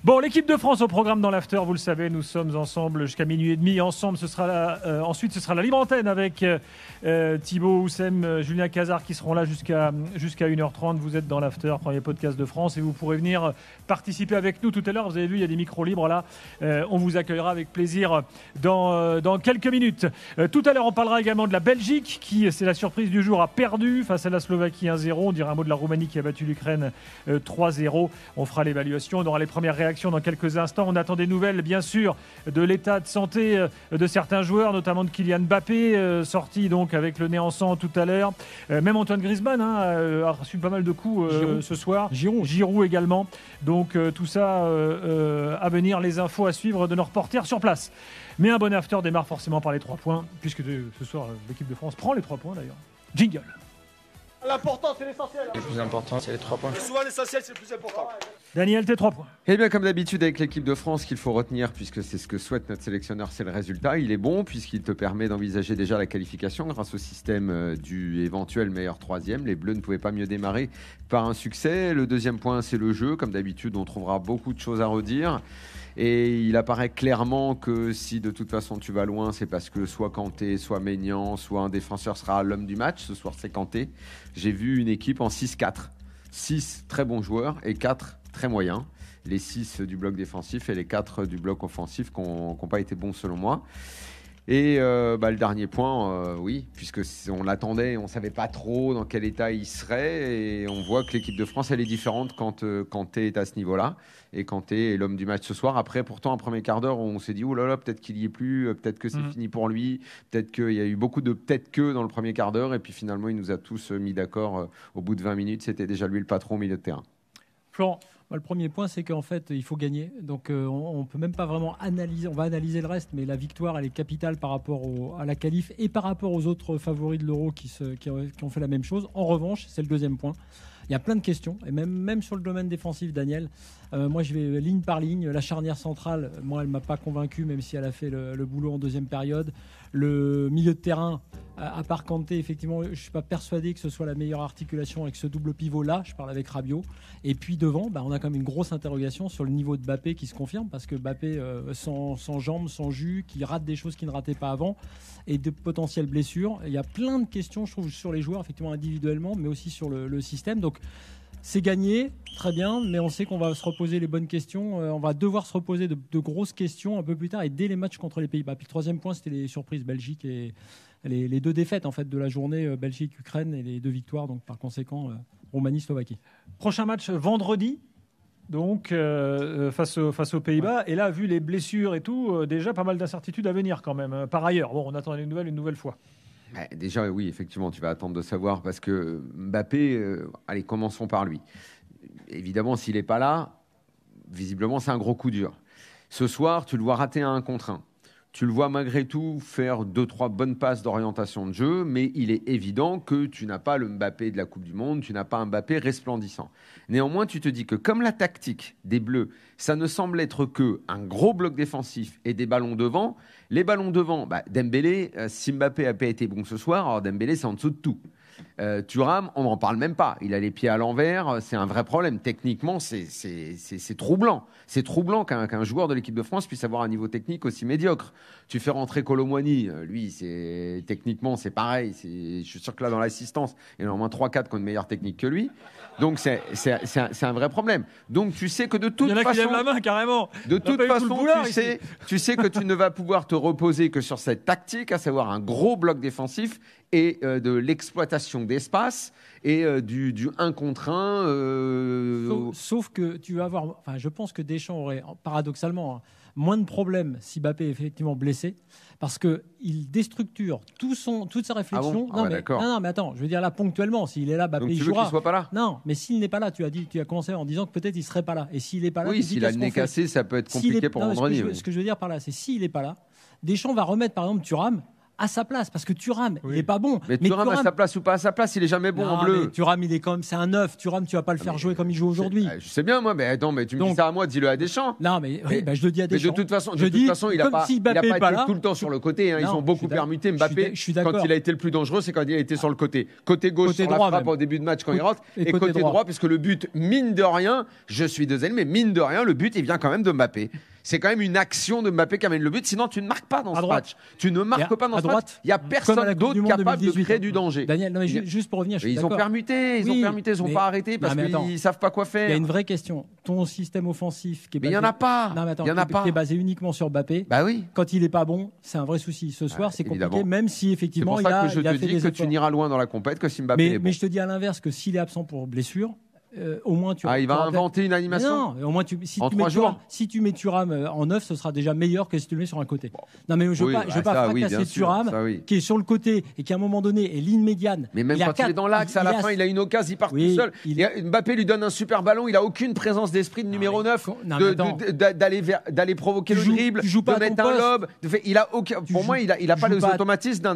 Bon, l'équipe de France au programme dans l'after, vous le savez, nous sommes ensemble jusqu'à minuit et demi. Ensemble, ensuite, ce sera la libre antenne avec Thibaut, Oussem, Julien Cazard qui seront là jusqu'à 1h30. Vous êtes dans l'after, premier podcast de France, et vous pourrez venir participer avec nous tout à l'heure. Vous avez vu, il y a des micros libres là. On vous accueillera avec plaisir dans quelques minutes. Tout à l'heure, on parlera également de la Belgique qui, c'est la surprise du jour, a perdu face à la Slovaquie 1-0. On dira un mot de la Roumanie qui a battu l'Ukraine 3-0. On fera l'évaluation, on aura les premières réactions dans quelques instants. On attend des nouvelles, bien sûr, de l'état de santé de certains joueurs, notamment de Kylian Mbappé, sorti donc avec le nez en sang tout à l'heure. Même Antoine Griezmann a reçu pas mal de coups ce soir. Giroud également. Donc tout ça à venir, les infos à suivre de nos reporters sur place. Mais un bon after démarre forcément par les 3 points, puisque ce soir, l'équipe de France prend les 3 points d'ailleurs. Jingle. L'important, c'est l'essentiel. Le plus important, c'est les 3 points. Et souvent, l'essentiel, c'est le plus important. Daniel, tes 3 points. Eh bien, comme d'habitude avec l'équipe de France, qu'il faut retenir, puisque c'est ce que souhaite notre sélectionneur, c'est le résultat. Il est bon, puisqu'il te permet d'envisager déjà la qualification grâce au système du éventuel meilleur 3e. Les Bleus ne pouvaient pas mieux démarrer par un succès. Le deuxième point, c'est le jeu. Comme d'habitude, on trouvera beaucoup de choses à redire. Et il apparaît clairement que si de toute façon tu vas loin, c'est parce que soit Kanté, soit Maignan, soit un défenseur sera l'homme du match. Ce soir, c'est Kanté. J'ai vu une équipe en 6-4. 6 très bons joueurs et 4 très moyens. Les 6 du bloc défensif et les 4 du bloc offensif qui n'ont pas été bons selon moi. Et le dernier point, oui, puisque on l'attendait, on ne savait pas trop dans quel état il serait. Et on voit que l'équipe de France, elle est différente quand Kanté est à ce niveau-là. Et Kanté est l'homme du match ce soir. Après, pourtant, un premier quart d'heure, on s'est dit, oh là là, peut-être qu'il n'y est plus, peut-être que c'est fini pour lui, peut-être qu'il y a eu beaucoup de peut-être que dans le premier quart d'heure. Et puis finalement, il nous a tous mis d'accord au bout de 20 minutes. C'était déjà lui le patron au milieu de terrain. Florent. Le premier point, c'est qu'en fait, il faut gagner. Donc, on ne peut même pas vraiment analyser. On va analyser le reste, mais la victoire, elle est capitale par rapport à la qualif et par rapport aux autres favoris de l'Euro qui ont fait la même chose. En revanche, c'est le deuxième point. Il y a plein de questions, et même sur le domaine défensif, Daniel. Moi, je vais ligne par ligne. La charnière centrale, moi, elle ne m'a pas convaincu, même si elle a fait le boulot en deuxième période. Le milieu de terrain, à part Kanté, effectivement, je ne suis pas persuadé que ce soit la meilleure articulation avec ce double pivot-là. Je parle avec Rabiot. Et puis devant, on a quand même une grosse interrogation sur le niveau de Mbappé qui se confirme, parce que Mbappé, sans jambes, sans jus, qui rate des choses qu'il ne ratait pas avant, et de potentielles blessures. Il y a plein de questions, je trouve, sur les joueurs, effectivement individuellement, mais aussi sur le système. Donc, c'est gagné, très bien, mais on sait qu'on va se reposer les bonnes questions. On va devoir se reposer de grosses questions un peu plus tard et dès les matchs contre les Pays-Bas. Puis le troisième point, c'était les surprises Belgique et les 2 défaites en fait, de la journée, Belgique-Ukraine, et les 2 victoires, donc par conséquent, Roumanie-Slovaquie. Prochain match vendredi, donc face aux Pays-Bas. Ouais. Et là, vu les blessures et tout, déjà pas mal d'incertitudes à venir quand même. Par ailleurs, bon, on attend les nouvelles une nouvelle fois. Déjà, oui, effectivement, tu vas attendre de savoir parce que Mbappé, allez, commençons par lui. Évidemment, s'il n'est pas là, visiblement, c'est un gros coup dur. Ce soir, tu le vois rater un 1 contre 1. Tu le vois malgré tout faire 2-3 bonnes passes d'orientation de jeu, mais il est évident que tu n'as pas le Mbappé de la Coupe du Monde, tu n'as pas un Mbappé resplendissant. Néanmoins, tu te dis que comme la tactique des Bleus, ça ne semble être qu'un gros bloc défensif et des ballons devant, les ballons devant, Dembélé, si Mbappé n'a pas été bon ce soir, alors Dembélé, c'est en dessous de tout. Thuram, on n'en parle même pas. Il a les pieds à l'envers, c'est un vrai problème. Techniquement, c'est troublant. C'est troublant qu'un joueur de l'équipe de France puisse avoir un niveau technique aussi médiocre. Tu fais rentrer Kolo Muani, lui, techniquement, c'est pareil. Je suis sûr que là, dans l'assistance, il y en a au moins 3-4 qui ont une meilleure technique que lui. Donc, c'est un vrai problème. Donc, tu sais que de toute façon... Il y en a qui lèvent la main, carrément. De toute façon, tu sais que tu ne vas pouvoir te reposer que sur cette tactique, à savoir un gros bloc défensif et de l'exploitation d'espace et du 1 contre 1. Sauf que tu vas avoir... Enfin, je pense que Deschamps aurait, paradoxalement, moins de problèmes si Mbappé est effectivement blessé, parce qu'il déstructure toute sa réflexion. Ah bon ? Non, mais attends, je veux dire là, ponctuellement, s'il est là, Mbappé, il jouera. Donc tu veux qu'il soit pas là ? Non, mais s'il n'est pas là, tu as commencé en disant que peut-être il serait pas là. Et s'il n'est pas là, oui, s'il a le nez cassé, ça peut être compliqué pour vendredi. Ce que je veux dire par là, c'est s'il n'est pas là, Deschamps va remettre par exemple Thuram à sa place, parce que Thuram, Oui. il est pas bon. Mais Thuram à sa place ou pas à sa place, il est jamais bon en bleu. Thuram, il est quand même, c'est un 9. Thuram, tu vas pas le faire jouer comme il joue aujourd'hui. Je sais bien, moi, mais attends, mais tu me dis Donc- ça à moi, dis-le à Deschamps. Non, mais oui, je le dis à Mais Deschamps. de toute façon, Je dis, il n'a comme pas, si il a Mbappé pas est pas été là, tout le temps sur le côté. Hein. Ils Non, ont beaucoup je suis permuté Mbappé. je suis Quand d'accord. il a été le plus dangereux, c'est quand il a été sur le côté. Côté gauche, Côté sur la droit, frappe même. au début de match quand il rentre. Et Et côté côté droit. droit, puisque le but, mine de rien, je suis désolé, mais mine de rien, le but, il vient quand même de Mbappé. C'est quand même une action de Mbappé qui amène le but. Sinon, tu ne marques pas dans À ce droite. match. Tu ne marques pas dans à ce match. droite, Il n'y a comme à personne la Coupe d'autre du Monde capable de 2018. créer du danger. Daniel, non, mais juste pour revenir, je suis Ils ont d'accord. permuté, ils Oui, n'ont mais- pas arrêté parce Non, mais attends. qu'ils ne savent pas quoi Il y a faire. une vraie question. Ton système offensif qui est Mais il basé... n'y en a pas. Non, mais attends, Il y en a pas. qui est basé uniquement sur Mbappé. Bah oui. Quand il est pas bon, c'est un vrai souci. Ce soir, c'est compliqué, évidemment. même si C'est effectivement pour il ça a, que je il a te fait dis des que tu efforts. n'iras loin dans la compète que si Mbappé est bon. Mais je te dis à l'inverse que s'il est absent pour blessure, au moins tu. Il va tu auras inventer une Mais animation. non, au moins si En tu 3 mets jours. Thuram, si tu mets Thuram en 9, ce sera déjà meilleur que si tu le mets sur un côté. Non mais je veux Oui, pas, je veux pas ça, oui, fracasser bien sûr, Thuram ça, oui. qui est sur le côté et qui à un moment donné est ligne médiane. Mais même Il a quand il est quatre- dans l'axe, à la fin, il a une occasion, il part Oui, tout seul. il- Et Mbappé lui donne un super ballon, il a aucune présence d'esprit de numéro mais 9, non, mais attends. d'aller provoquer Tu le joues- dribble, tu joues pas de à ton mettre un poste. lob. Il a aucun, Tu pour joues- moi, il a tu pas joues les pas à- automatismes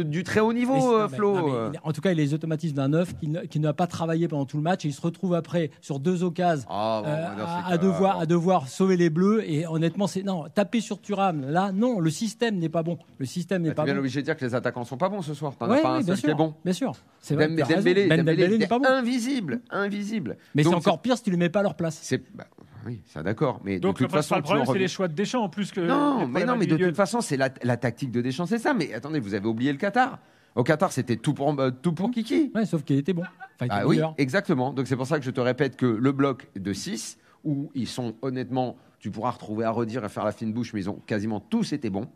du très haut niveau, Mais non, mais- Flo. non, mais en tout cas, il a les automatismes d'un 9 qui n'a pas travaillé pendant tout le match et il se retrouve après sur 2 occasions Ah, bon, dans ces à cas-là, devoir sauver les Bleus. Et honnêtement, taper sur Thuram. Là, non, le système n'est pas bon. Le système n'est Tu es pas bien bon. obligé de dire que les attaquants sont pas bons ce soir. T'en as Ouais, pas un oui, bien seul qui est sûr, bon. bien sûr. C'est vrai. t'as raison. Dembélé Dembélé n'est pas bon. invisible. Mais c'est Donc, encore pire si tu ne les mets pas à leur place. oui, ça d'accord. Mais Donc de le toute façon, principal problème, tu en c'est les reviens- choix de Deschamps en plus que. Non, les mais problèmes de individuels. toute façon, c'est la tactique de Deschamps, c'est ça. Mais attendez, vous avez oublié le Qatar. Au Qatar, c'était tout pour Kiki. Ouais, sauf qu'il était bon. Enfin, il était Ah oui, meilleur. exactement. Donc c'est pour ça que je te répète que le bloc de 6, où ils sont honnêtement, tu pourras retrouver à redire et faire la fine bouche, mais ils ont quasiment tous été bons.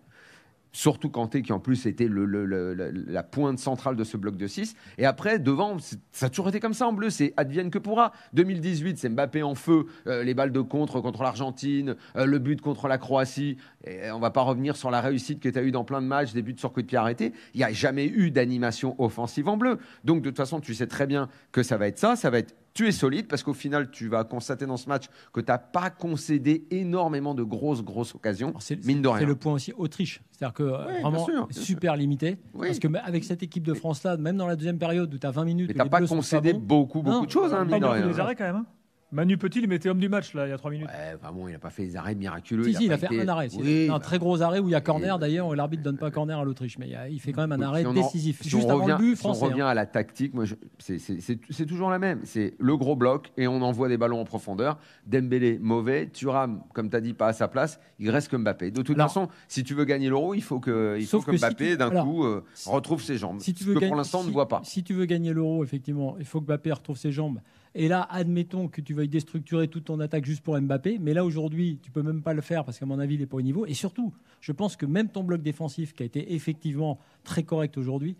Surtout Kanté qui en plus était la pointe centrale de ce bloc de 6. Et après, devant, ça a toujours été comme ça en bleu, c'est advienne que pourra. 2018, c'est Mbappé en feu, les balles de contre l'Argentine, le but contre la Croatie. Et on va pas revenir sur la réussite que tu as eue dans plein de matchs, des buts sur coup de pied arrêtés. Il n'y a jamais eu d'animation offensive en bleu. Donc de toute façon, tu sais très bien que ça va être ça va être tu es solide parce qu'au final, tu vas constater dans ce match que tu n'as pas concédé énormément de grosses occasions, Alors, mine de rien. C'est le point aussi Autriche. C'est-à-dire que bien vraiment sûr, bien super limité. Oui. Parce que avec cette équipe de France-là, même dans la deuxième période où tu as 20 minutes. Mais où t'as les pas Bleus sont concédé pas bons, beaucoup Non, de choses, hein, Pas mine de beaucoup rien. des arrêts quand même. Hein. Manu Petit, il mettait homme du match là, il y a 3 minutes. Ouais, bon, il n'a pas fait des arrêts miraculeux. Si, il pas a fait été- un arrêt. Oui, un très gros arrêt où il y a corner. Et- D'ailleurs, l'arbitre donne pas corner à l'Autriche, mais il fait quand même un oui, arrêt si on en- décisif. si Juste on avant le revient- but si on français. revient à la tactique, moi, c'est toujours la même. C'est le gros bloc et on envoie des ballons en profondeur. Dembélé, mauvais. Thuram, comme tu as dit, pas à sa place. Il reste que Mbappé. De toute Alors- façon, si tu veux gagner l'Euro, il faut que Sauf que si Mbappé, tu- d'un alors, coup, retrouve ses jambes. Si tu ce veux que gagner- pour l'instant, on ne voit pas. Si tu veux gagner l'Euro, effectivement, il faut que Mbappé retrouve ses jambes. Et là, admettons que tu veuilles déstructurer toute ton attaque juste pour Mbappé, mais là aujourd'hui, tu peux même pas le faire parce qu'à mon avis, il n'est pas au niveau. Et surtout, je pense que même ton bloc défensif, qui a été effectivement très correct aujourd'hui,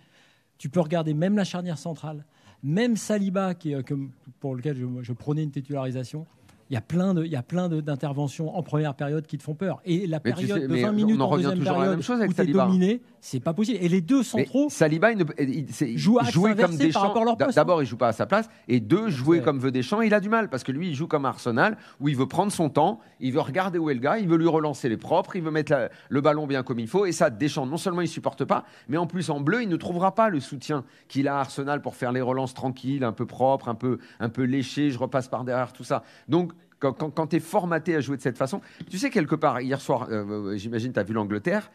tu peux regarder même la charnière centrale, même Saliba, pour lequel je prônais une titularisation. Il y a plein d'interventions en première période qui te font peur. Et la Mais tu période sais, de mais 20 on minutes en en revient deuxième toujours à la période même chose avec où tu es Saliba. dominé, c'est pas possible. Et les deux Mais centraux Saliba, joue à axe jouer comme inversé par Deschamps. rapport à leur poste. D'abord, il joue pas à sa place, et deux, jouer c'est- comme veut Deschamps, il a du mal parce que lui, il joue comme Arsenal où il veut prendre son temps, il veut regarder où est le gars, il veut lui relancer les propres, il veut mettre le ballon bien comme il faut. Et ça, Deschamps, non seulement il supporte pas, mais en plus en bleu, il ne trouvera pas le soutien qu'il a à Arsenal pour faire les relances tranquilles, un peu propres, un peu léchées. Je repasse par derrière tout ça. Donc quand tu es formaté à jouer de cette façon, tu sais, quelque part, hier soir, j'imagine, tu as vu l'Angleterre.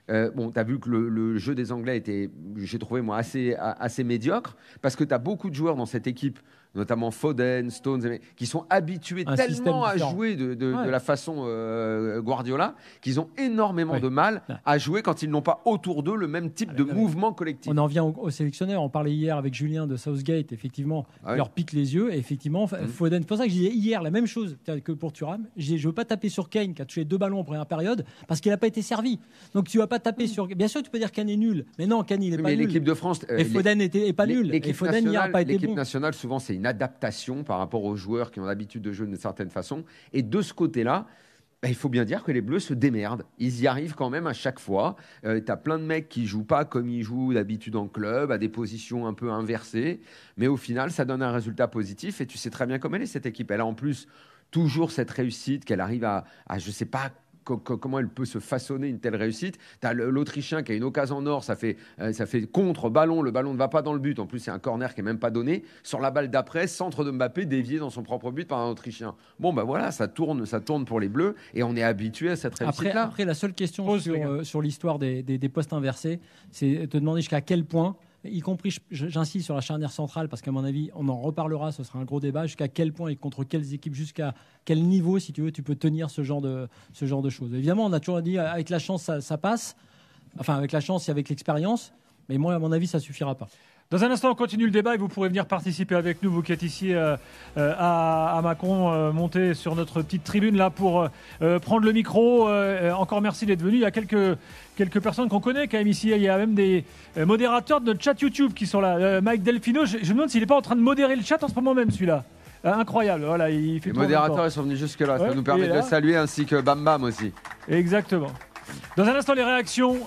Tu as vu que le jeu des Anglais était, j'ai trouvé, moi, assez médiocre, parce que tu as beaucoup de joueurs dans cette équipe, notamment Foden, Stones, qui sont habitués Un système tellement à différent. jouer de Ouais. la façon Guardiola, qu'ils ont énormément Ouais. de mal Ouais. à jouer quand ils n'ont pas autour d'eux le même type de mais- mouvement collectif. On en vient au sélectionneur. On parlait hier avec Julien de Southgate. Effectivement, Ah il oui. leur pique les yeux. Et effectivement, Foden. C'est pour ça que je disais hier la même chose que pour Thuram. Je disais, je veux pas taper sur Kane qui a touché 2 ballons en première période parce qu'il n'a pas été servi. Donc tu vas pas taper sur. Bien sûr, tu peux dire Kane est nul, mais non, Kane il est pas Mais nul. l'équipe de France, Et Foden est pas nul. Et L'équipe Foden n'y a pas été l'équipe bon. nationale, souvent, c'est une adaptation par rapport aux joueurs qui ont l'habitude de jouer d'une certaine façon. Et de ce côté-là, il faut bien dire que les Bleus se démerdent. Ils y arrivent quand même à chaque fois. Tu as plein de mecs qui jouent pas comme ils jouent d'habitude en club, à des positions un peu inversées. Mais au final, ça donne un résultat positif. Et tu sais très bien comment elle est, cette équipe. Elle a en plus toujours cette réussite qu'elle arrive à je sais pas comment elle peut se façonner une telle réussite. Tu as l'Autrichien qui a une occasion en or, ça fait contre-ballon, le ballon ne va pas dans le but, en plus c'est un corner qui n'est même pas donné. Sur la balle d'après, centre de Mbappé dévié dans son propre but par un Autrichien. Bon, ben voilà, ça tourne pour les Bleus et on est habitué à cette réussite-là. Après, la seule question sur l'histoire des postes inversés, c'est te demander jusqu'à quel point, y compris, j'insiste sur la charnière centrale, parce qu'à mon avis, on en reparlera, ce sera un gros débat, jusqu'à quel point et contre quelles équipes, jusqu'à quel niveau, si tu veux, tu peux tenir ce genre de choses. Évidemment, on a toujours dit, avec la chance, ça passe, enfin, avec la chance et avec l'expérience, mais moi, à mon avis, ça ne suffira pas. Dans un instant, on continue le débat et vous pourrez venir participer avec nous, vous qui êtes ici à Mâcon, monter sur notre petite tribune là pour prendre le micro. Encore merci d'être venu. Il y a quelques personnes qu'on connaît quand même ici. Il y a même des modérateurs de notre chat YouTube qui sont là. Mike Delfino, je me demande s'il n'est pas en train de modérer le chat en ce moment même, celui-là. Incroyable. Voilà, il fait les modérateurs, ils sont venus jusque-là. Ça nous permet de le saluer, ainsi que Bam Bam aussi. Exactement. Dans un instant, les réactions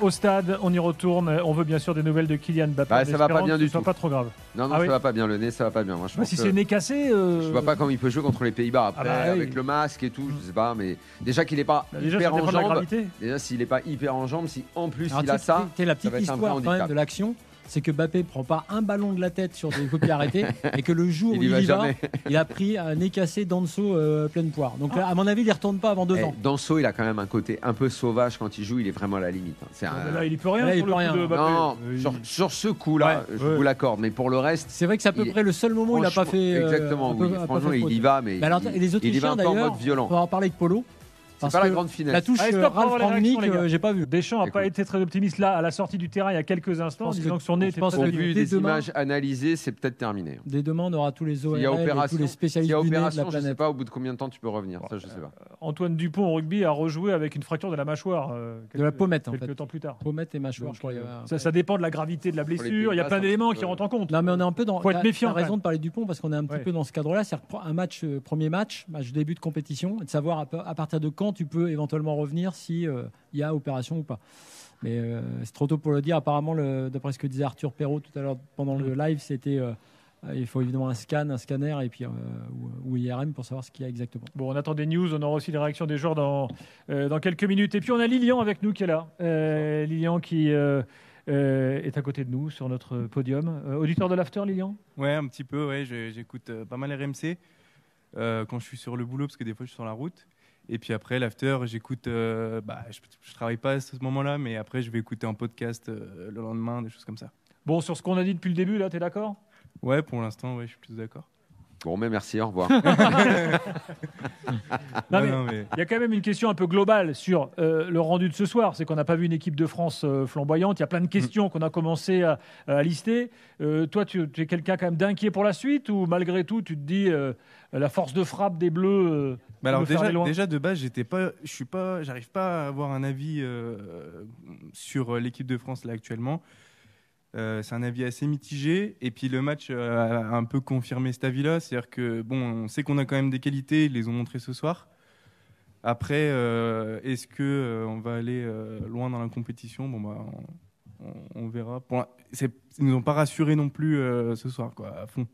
au stade, on y retourne. On veut bien sûr des nouvelles de Kylian Mbappé. Ça va pas bien du tout. Ça va pas trop grave. Non, ça va pas bien. Le nez, ça va pas bien. Moi, je pense si c'est nez cassé, je vois pas comment il peut jouer contre les Pays-Bas après, avec le masque et tout. Je sais pas, mais déjà qu'il est pas hyper en jambes. Déjà, s'il est pas hyper en jambes, si en plus il a ça. C'est la petite histoire quand même de l'action. C'est que Mbappé prend pas un ballon de la tête sur des coups de pied arrêtés et que le jour où il y va, il a pris un nez cassé Danso pleine poire. Donc là, à mon avis, il ne retourne pas avant 2 ans. Danso, il a quand même un côté un peu sauvage quand il joue, il est vraiment à la limite. Là, il peut rien. Là, il peut rien. Non, sur ce coup-là, je vous l'accorde, mais pour le reste, c'est vrai que c'est à peu près le seul moment où il n'a pas fait. Exactement. Franchement, il y va, mais les Autrichiens d'ailleurs, on va en parler avec Polo. C'est pas la grande finesse. La touche Ralf Rangnick, j'ai pas vu. Deschamps n'a pas été très optimiste là à la sortie du terrain il y a quelques instants, en disant que son nez était très au vu des images analysées, c'est peut-être terminé. Dès demain, on aura tous les ORL et tous les spécialistes du nez de la planète. Je ne sais pas au bout de combien de temps tu peux revenir. Ça, je sais pas. Antoine Dupont au rugby a rejoué avec une fracture de la mâchoire. De la pommette, en fait. Quelques temps plus tard. Pommette et mâchoire, je crois. Ça dépend de la gravité de la blessure. Il y a plein d'éléments qui rentrent en compte. Non, mais on est un peu dans. Faut être méfiant. Tu as raison de parler de Dupont parce qu'on est un petit peu dans ce cadre-là. C'est un match, premier match début de compétition, et de savoir à partir de quand tu peux éventuellement revenir si il y a opération ou pas. Mais c'est trop tôt pour le dire. Apparemment, d'après ce que disait Arthur Perrault tout à l'heure pendant le live, c'était il faut évidemment un scanner et puis ou IRM pour savoir ce qu'il y a exactement. Bon, on attend des news. On aura aussi les réactions des joueurs dans quelques minutes. Et puis on a Lilian avec nous qui est là. Lilian qui est à côté de nous sur notre podium. Auditeur de l'After, Lilian ? Ouais, un petit peu. Ouais, j'écoute pas mal RMC quand je suis sur le boulot parce que des fois je suis sur la route. Et puis après, l'after, j'écoute. Je travaille pas à ce moment-là, mais après, je vais écouter en podcast le lendemain, des choses comme ça. Bon, sur ce qu'on a dit depuis le début, là, t'es d'accord ? Ouais, pour l'instant, ouais, je suis plutôt d'accord. Bon, mais merci, au revoir. Il y a quand même une question un peu globale sur le rendu de ce soir. C'est qu'on n'a pas vu une équipe de France flamboyante. Il y a plein de questions qu'on a commencé à lister. Toi, tu es quelqu'un quand même d'inquiet pour la suite ou malgré tout, tu te dis la force de frappe des Bleus alors déjà de base, j'arrive pas à avoir un avis sur l'équipe de France là actuellement. C'est un avis assez mitigé et puis le match a un peu confirmé cet avis-là, c'est-à-dire que on sait qu'on a quand même des qualités, ils les ont montrées ce soir. Après, est-ce que on va aller loin dans la compétition ? On verra. Ils nous ont pas rassurés non plus ce soir, quoi, à fond.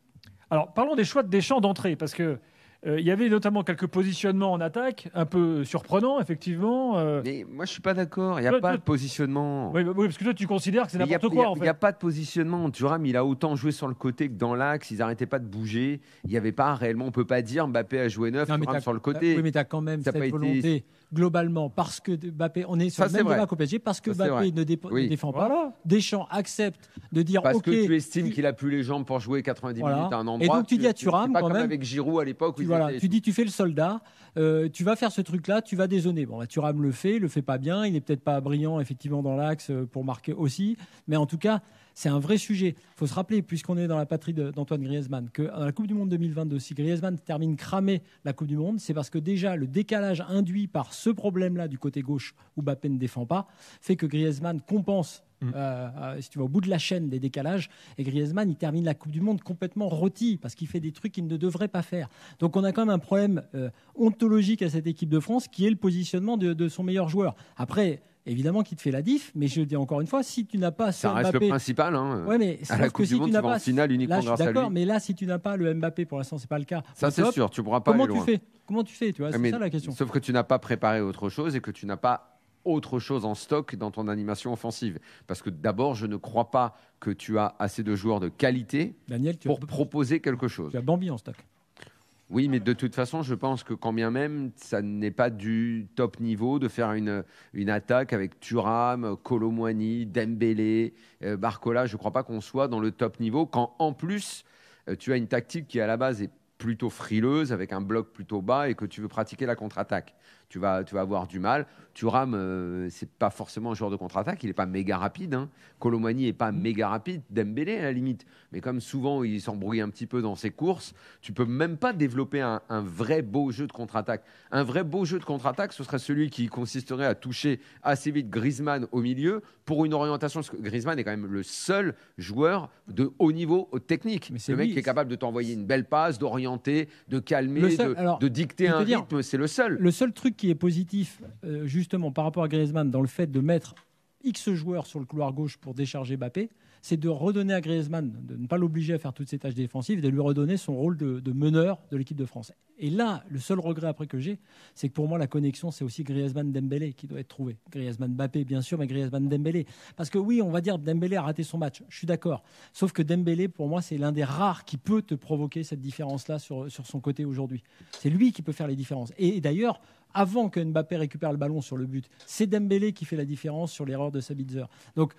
Alors parlons des choix de Deschamps d'entrée parce que il y avait notamment quelques positionnements en attaque, un peu surprenants, effectivement. Mais moi, je ne suis pas d'accord. Il n'y a pas de positionnement. Oui, parce que toi, tu considères que c'est n'importe quoi, en fait. Il n'y a pas de positionnement. Thuram, il a autant joué sur le côté que dans l'axe. Ils n'arrêtaient pas de bouger. Il n'y avait pas réellement... On ne peut pas dire Mbappé a joué neuf, Thuram sur le côté. Oui, mais tu as quand même cette volonté, globalement, parce que Mbappé... On est sur le même débat qu'au PSG, parce que Mbappé ne défend pas. Voilà. Deschamps accepte de dire... Parce que tu estimes qu'il n'a plus les jambes pour jouer 90 minutes à un endroit. Et donc tu dis à Thuram, quand même... avec Giroud à l'époque... Tu dis, tu fais le soldat, tu vas faire ce truc-là, tu vas dézonner. Bon, Thuram le fait pas bien, il n'est peut-être pas brillant effectivement dans l'axe pour marquer aussi, mais en tout cas, c'est un vrai sujet. Il faut se rappeler, puisqu'on est dans la patrie d'Antoine Griezmann, que dans la Coupe du Monde 2022, si Griezmann termine cramé la Coupe du Monde, c'est parce que déjà le décalage induit par ce problème-là du côté gauche où Mbappé ne défend pas, fait que Griezmann compense si tu vas au bout de la chaîne des décalages, et Griezmann il termine la Coupe du Monde complètement rôti parce qu'il fait des trucs qu'il ne devrait pas faire. Donc on a quand même un problème ontologique à cette équipe de France qui est le positionnement de son meilleur joueur. Après, évidemment qu'il te fait la diff, mais je dis encore une fois, si tu n'as pas ce Ça reste Mbappé, le principal. ouais, mais À la sauf que Coupe du si Monde, tu tu n'as vas en pas, finale uniquement là, je suis grâce à d'accord, lui. mais là, si tu n'as pas le Mbappé, pour l'instant, c'est pas le cas. Ça, au c'est top, sûr, tu ne pourras pas Comment aller tu loin. fais Comment tu fais, tu vois, Ouais, c'est mais ça la question. Sauf que tu n'as pas préparé autre chose et que tu n'as pas autre chose en stock dans ton animation offensive. Parce que d'abord, je ne crois pas que tu as assez de joueurs de qualité Daniel, pour proposer quelque chose. tu as Bambi en stock. Oui, mais de toute façon, je pense que quand bien même, ça n'est pas du top niveau de faire une attaque avec Thuram, Kolo Muani, Dembélé, Barcola. Je ne crois pas qu'on soit dans le top niveau quand en plus, tu as une tactique qui à la base est plutôt frileuse, avec un bloc plutôt bas et que tu veux pratiquer la contre-attaque. Tu vas avoir du mal. Thuram, c'est pas forcément un joueur de contre-attaque, il n'est pas méga rapide. Hein. Kolo Muani n'est pas méga rapide, Dembélé à la limite. Mais comme souvent il s'embrouille un petit peu dans ses courses, tu peux même pas développer un vrai beau jeu de contre-attaque. Un vrai beau jeu de contre-attaque, ce serait celui qui consisterait à toucher assez vite Griezmann au milieu pour une orientation. Parce que Griezmann est quand même le seul joueur de haut niveau technique. Mais c'est Le mec lui, qui est capable de t'envoyer une belle passe, d'orienter, de calmer, Le seul- alors, de dicter je vais un te dire, rythme, c'est le seul. Le seul truc qui est positif, justement, par rapport à Griezmann, dans le fait de mettre X joueurs sur le couloir gauche pour décharger Mbappé, c'est de redonner à Griezmann, de ne pas l'obliger à faire toutes ses tâches défensives, de lui redonner son rôle de meneur de l'équipe de France. Et là, le seul regret après que j'ai, c'est que pour moi, la connexion, c'est aussi Griezmann-Dembélé qui doit être trouvée. Griezmann-Mbappé, bien sûr, mais Griezmann-Dembélé. Parce que oui, on va dire Dembélé a raté son match, je suis d'accord. Sauf que Dembélé, pour moi, c'est l'un des rares qui peut te provoquer cette différence-là sur son côté aujourd'hui. C'est lui qui peut faire les différences. Et d'ailleurs, avant que Mbappé récupère le ballon sur le but, c'est Dembélé qui fait la différence sur l'erreur de Sabitzer. Donc,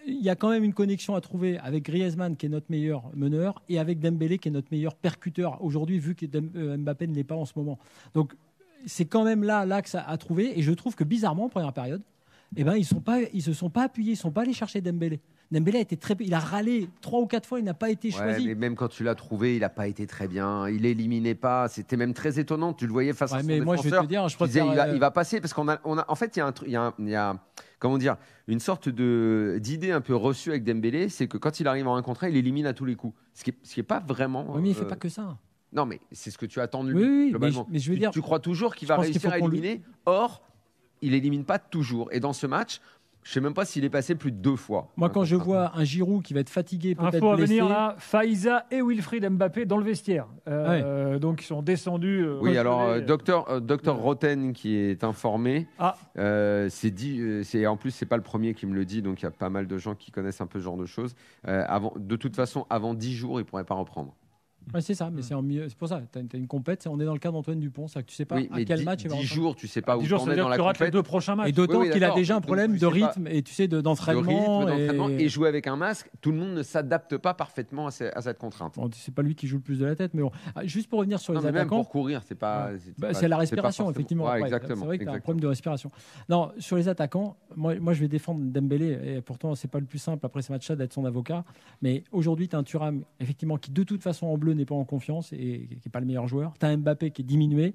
il y a quand même une connexion à trouver avec Griezmann, qui est notre meilleur meneur, et avec Dembélé, qui est notre meilleur percuteur aujourd'hui, vu que Mbappé ne l'est pas en ce moment. Donc, c'est quand même là l'axe à trouver. Et je trouve que bizarrement, en première période, eh ben, ils se sont pas appuyés, ils ne sont pas allés chercher Dembélé. Dembélé a été il a râlé 3 ou 4 fois, il n'a pas été choisi. Mais même quand tu l'as trouvé, il n'a pas été très bien. Il éliminait pas. C'était même très étonnant. Tu le voyais face à son mais moi, je vais défenseur. te dire, je Tu disais, préfère, il va passer parce qu'on a. En fait, il y a un truc. Il y a comment dire, une sorte d'idée un peu reçue avec Dembélé, c'est que quand il arrive en 1 contre 1, il élimine à tous les coups. Ce qui est pas vraiment. Oui, mais il ne fait pas que ça. Non, mais c'est ce que tu attends de lui. Oui, globalement. mais je veux dire, tu crois toujours qu'il je va pense qu'il réussir faut à qu'on éliminer. Or, il élimine pas toujours. Et dans ce match, je sais même pas s'il est passé plus de 2 fois. Moi, quand je vois un Giroud qui va être fatigué, peut-être Info à blessé, venir là, Faiza et Wilfried Mbappé dans le vestiaire. Donc ils sont descendus. Oui, alors gelés. docteur Roten qui est informé. Ah. En plus c'est pas le premier qui me le dit, donc il y a pas mal de gens qui connaissent un peu ce genre de choses. De toute façon, avant 10 jours, il pourrait pas reprendre. Ouais, c'est ça, mais c'est pour ça. Tu as une compète, on est dans le cas d'Antoine Dupont, c'est que tu sais pas Oui, à mais quel 10 match il va 10 reprendre. jours, tu sais pas où 10 jours, t'en ça veut es dire dans que la tu rates les compète. 2 prochains matchs. Et d'autant Oui, qu'il a d'accord. déjà un Donc, problème tu de sais pas. rythme et tu sais De d'entraînement. rythme, d'entraînement et jouer avec un masque, tout le monde ne s'adapte pas parfaitement à cette contrainte. Bon, c'est pas lui qui joue le plus de la tête, mais bon. Juste pour revenir sur Non, les mais même attaquants. pour courir, c'est pas. C'est la respiration, forcément- effectivement. Ouais, après. exactement. C'est vrai que tu as un exactement. problème de respiration. Non, sur les attaquants, moi je vais défendre Dembélé, et pourtant, c'est pas le plus simple après ce match-là d'être son avocat. Mais aujourd'hui, tu as un Thuram, effectivement, qui de toute façon en bleu n'est pas en confiance et qui n'est pas le meilleur joueur. Tu as un Mbappé qui est diminué.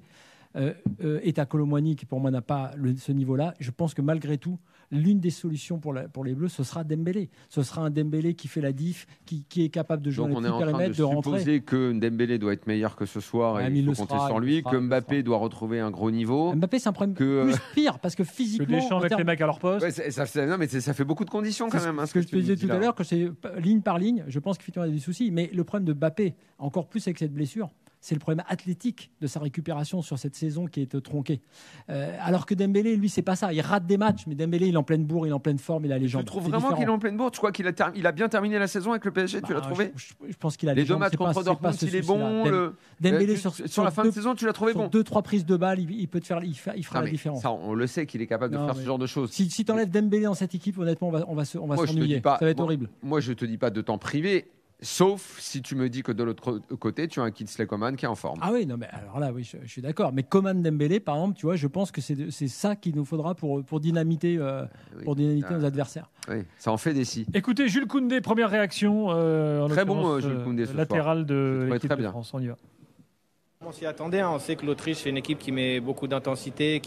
Et tu as Kolo Muani qui, pour moi, n'a pas ce niveau-là. Je pense que malgré tout, l'une des solutions pour les Bleus, ce sera Dembélé. Ce sera un Dembélé qui fait la diff, qui est capable de jouer Donc dans on les est petits en train de périmètres, de rentrer. supposer que Dembélé doit être meilleur que ce soir Ouais, et mais il il faut le compter sera, sur il lui, le fera, que il le Mbappé fera. doit retrouver un gros niveau. Mbappé, c'est un problème Que, plus pire parce que Que physiquement. Deschamps en met termes- les mecs à leur poste. Ouais, non, mais ça fait beaucoup de conditions quand C'est même. hein, ce que je te tu me disais dis tout à là. l'heure, que c'est ligne par ligne, je pense qu'effectivement il y a des soucis. Mais le problème de Mbappé, encore plus avec cette blessure, c'est le problème athlétique de sa récupération sur cette saison qui est tronquée. Alors que Dembélé, lui, c'est pas ça. Il rate des matchs, mais Dembélé, il est en pleine bourre, il est en pleine forme, il a les Tu jambes. trouves C'est vraiment différent. qu'il est en pleine bourre? Tu crois qu'il a bien terminé la saison avec le PSG? Tu l'as Bah, trouvé? je pense qu'il a Les les 2 jambes, matchs c'est pas- contre c'est pas Dortmund, ce il est souci-là. bon. Dembélé Sur la fin de saison, tu l'as trouvé sur bon. 2-3 prises de balles, il peut te faire, il fera Non, la mais différence. ça, on le sait qu'il est capable de Non, faire mais ce genre de choses. Si tu enlèves Dembélé dans cette équipe, honnêtement, on va Moi, je te s'ennuyer. dis pas- Ça va être moi- horrible. Moi, je te dis pas de t'en priver, sauf si tu me dis que de l'autre côté, tu as un Kingsley Coman qui est en forme. Ah oui, non, mais alors là, oui, je suis d'accord. Mais Coman Dembélé, par exemple, tu vois, je pense que c'est ça qu'il nous faudra pour dynamiter, Oui. nos adversaires. Oui, ça en fait des si. Écoutez, Jules Koundé, première réaction. En Très bon, l'occurrence, Jules Koundé, ce soir. latéral Je de trouvais l'équipe très de bien. France. On y va. On s'y attendait, hein. On sait que l'Autriche c'est une équipe qui met beaucoup d'intensité,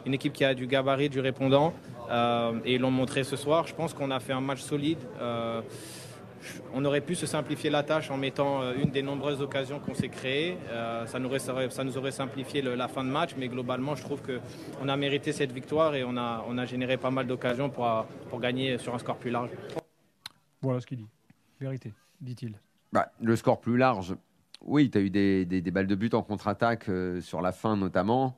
une équipe qui a du gabarit, du répondant, et ils l'ont montré ce soir. Je pense qu'on a fait un match solide. on aurait pu se simplifier la tâche en mettant une des nombreuses occasions qu'on s'est créées. Ça nous aurait simplifié la fin de match, mais globalement, je trouve qu'on a mérité cette victoire et on a généré pas mal d'occasions pour gagner sur un score plus large. Voilà ce qu'il dit. Vérité, dit-il. Le score plus large, oui, tu as eu des balles de but en contre-attaque sur la fin notamment.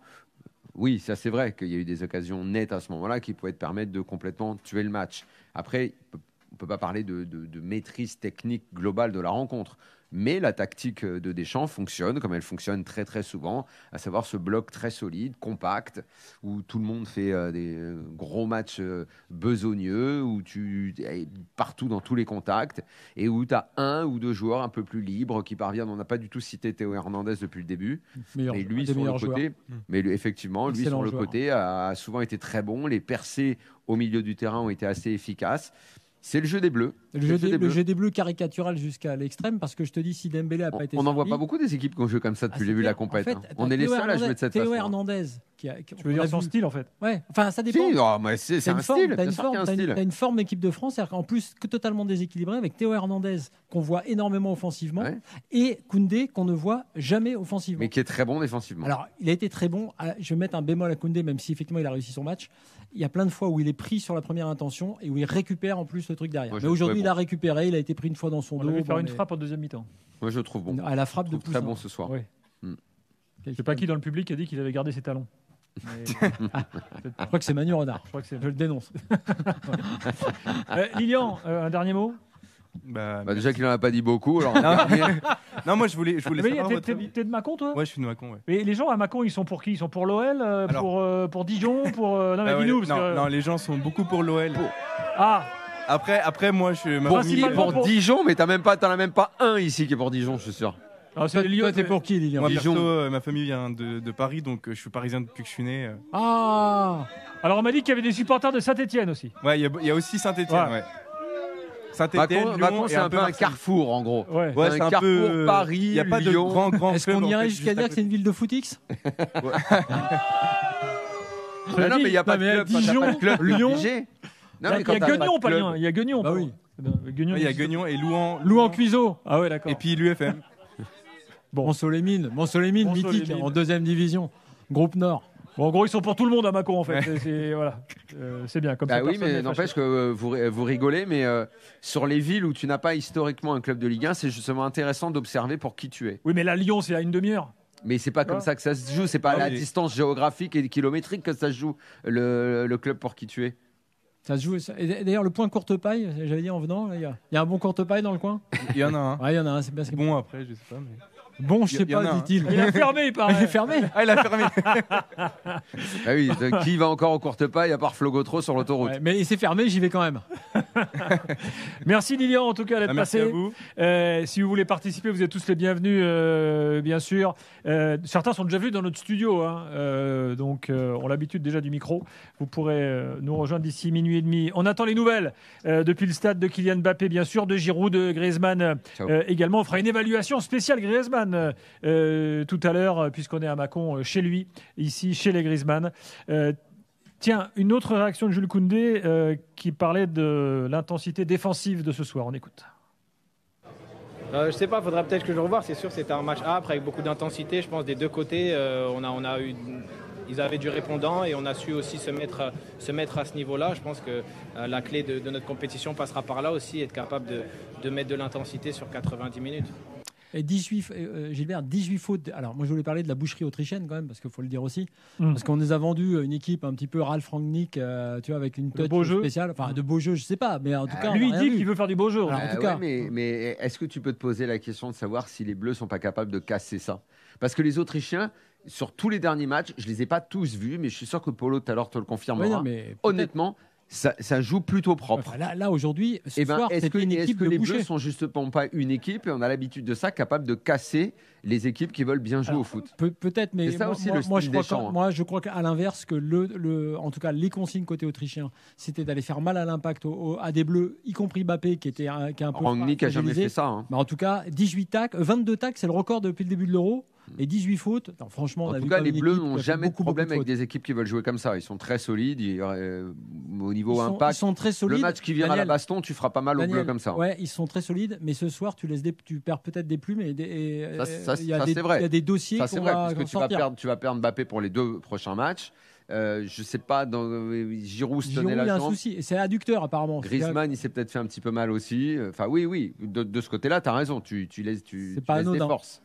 Oui, ça c'est vrai qu'il y a eu des occasions nettes à ce moment-là qui pouvaient te permettre de complètement tuer le match. Après, on ne peut pas parler de maîtrise technique globale de la rencontre. Mais la tactique de Deschamps fonctionne comme elle fonctionne très très souvent, à savoir ce bloc très solide, compact, où tout le monde fait des gros matchs besogneux, où tu es partout dans tous les contacts, et où tu as un ou deux joueurs un peu plus libres qui parviennent. On n'a pas du tout cité Théo Hernandez depuis le début, mais lui sur le côté, effectivement, lui sur le côté a souvent été très bon. Les percées au milieu du terrain ont été assez efficaces. C'est le jeu des Bleus. Le jeu des Bleus caricatural jusqu'à l'extrême, parce que je te dis, si Dembélé n'a pas été on n'en voit pas beaucoup des équipes qui ont joué comme ça depuis le début de la compétition. En fait, on est les seuls à jouer de cette façon. Théo Hernandez, tu veux dire son style en fait? Ouais, enfin ça dépend. Si, c'est un style. T'as une forme équipe de France, c'est-à-dire qu'en plus que totalement déséquilibré, avec Théo Hernandez qu'on voit énormément offensivement, et Koundé qu'on ne voit jamais offensivement. Mais qui est très bon défensivement. Alors il a été très bon. Je vais mettre un bémol à Koundé, même si effectivement il a réussi son match. Il y a plein de fois où il est pris sur la première intention et où il récupère en plus le truc derrière. Mais aujourd'hui, il a récupéré, il a été pris une fois dans son dos. On a vu faire une frappe en deuxième mi-temps. Moi, je trouve bon. À la frappe de Poussin. Très bon ce soir. Oui. Je ne sais pas qui dans le public a dit qu'il avait gardé ses talons. Mais... je crois que c'est Manu Renard. Je le dénonce. Lilian, un dernier mot? Déjà qu'il n'en a pas dit beaucoup. Alors... non, moi je voulais savoir votre avis. T'es de Mâcon, toi? Ouais, je suis de Mâcon. Ouais. Et les gens à Mâcon, ils sont pour qui? Ils sont pour l'OL, pour Dijon, pour non, mais dis-nous, non, les gens sont beaucoup pour l'OL. Ah. Après, moi, je pour Dijon, mais t'en as même pas un ici qui est pour Dijon, je suis sûr. Ah, c'est Lyon, t'es pour qui, Lilian? Moi, perso, ma famille vient de Paris, donc je suis parisien depuis que je suis né. Ah. Alors on m'a dit qu'il y avait des supporters de Saint-Etienne aussi. Ouais, il y a aussi Saint-Etienne. Ouais. Mâcon, c'est un peu un carrefour en gros. Ouais, c'est un carrefour Paris, il n'y a pas Lyon. de grand Est-ce qu'on irait jusqu'à dire que c'est une ville de footix? Non, mais il n'y a pas de club. Lyon. Il y a Guignon, pas Lyon. Il y a Guignon. Bah oui. Il y a Guignon et Louan Cuiseau. Ah ouais, d'accord. Et puis l'UFM. Monceau-les-Mines, mythique, en deuxième division. Groupe Nord. Bon, en gros, ils sont pour tout le monde à Mâcon, en fait. C'est bien comme ça. Oui, mais n'empêche que vous rigolez, mais sur les villes où tu n'as pas historiquement un club de Ligue 1, c'est justement intéressant d'observer pour qui tu es. Oui, mais là, Lyon, c'est à une demi-heure. Mais c'est pas comme ça que ça se joue. C'est pas à la distance géographique et kilométrique que ça se joue le club pour qui tu es. Ça se joue. Et d'ailleurs, le point courte paille, j'avais dit en venant, il y a un bon courte paille dans le coin. Il y en a un. Ouais, il y en a un. C'est bien. Bon après, je sais pas. Mais... Bon, je sais pas, dit-il. Il a fermé, il paraît. Il est fermé. Ah, il a fermé. Ah oui, qui va encore au courte paille à part Flogotro sur l'autoroute? Mais c'est fermé, j'y vais quand même. Merci Lilian, en tout cas, d'être passé. Merci à vous. Si vous voulez participer, vous êtes tous les bienvenus, bien sûr. Certains sont déjà venus dans notre studio, donc ont l'habitude déjà du micro. Vous pourrez nous rejoindre d'ici minuit et demi. On attend les nouvelles depuis le stade de Kylian Mbappé, bien sûr, de Giroud, de Griezmann. Également, on fera une évaluation spéciale Griezmann tout à l'heure, puisqu'on est à Mâcon, chez lui, ici, chez les Griezmann. Tiens, une autre réaction de Jules Koundé qui parlait de l'intensité défensive de ce soir. On écoute. Je sais pas, il faudra peut-être que je revoie. C'est sûr, c'était un match âpre avec beaucoup d'intensité. Je pense des deux côtés, ils avaient du répondant et on a su aussi se mettre à ce niveau-là. Je pense que la clé de notre compétition passera par là aussi, être capable de mettre de l'intensité sur 90 minutes. Et Gilbert, 18 fautes. Alors, moi, je voulais parler de la boucherie autrichienne quand même, parce qu'il faut le dire aussi. Parce qu'on nous a vendu une équipe un petit peu Ralf Rangnick, tu vois, avec une touch spéciale. Enfin, de beau jeu, je sais pas, mais en tout cas. Lui, il dit qu'il veut faire du beau jeu. Alors, en tout cas. Mais est-ce que tu peux te poser la question de savoir si les Bleus sont pas capables de casser ça? Parce que les Autrichiens, sur tous les derniers matchs, je les ai pas tous vus, mais je suis sûr que Polo tout à l'heure te le confirmera. Honnêtement, ça joue plutôt propre. Enfin, là aujourd'hui, ce soir, c'était une équipe est-ce que les bouchée. Bleus sont justement pas une équipe, et on a l'habitude de ça, capable de casser les équipes qui veulent bien jouer au foot? Peut-être, mais ça aussi, le style Deschamps. Moi, je crois qu'à l'inverse, que en tout cas, les consignes côté autrichien, c'était d'aller faire mal à l'impact à des Bleus, y compris Mbappé, qui est un peu Rangnick a jamais fait ça. Hein. Mais en tout cas, 22 tacles, c'est le record depuis le début de l'Euro. Et 18 fautes. Non, franchement, en tout cas, les Bleus n'ont jamais de problème avec des équipes qui veulent jouer comme ça. Ils sont très solides. au niveau Ils impact, sont très solides. le match qui vient à la Daniel, baston, tu feras pas mal au bleu comme ça. Ouais, ils sont très solides, mais ce soir, tu perds peut-être des plumes et Ça, il y a c'est vrai. Il y a des dossiers Ça, c'est qu'on vrai, va parce que tu vas perdre Mbappé pour les 2 prochains matchs. Je sais pas, Giroud se tenait il y la a un jambe. souci. C'est adducteur, apparemment. Griezmann, il s'est peut-être fait un petit peu mal aussi. Enfin, oui, de ce côté-là, tu as raison. Tu laisses des forces.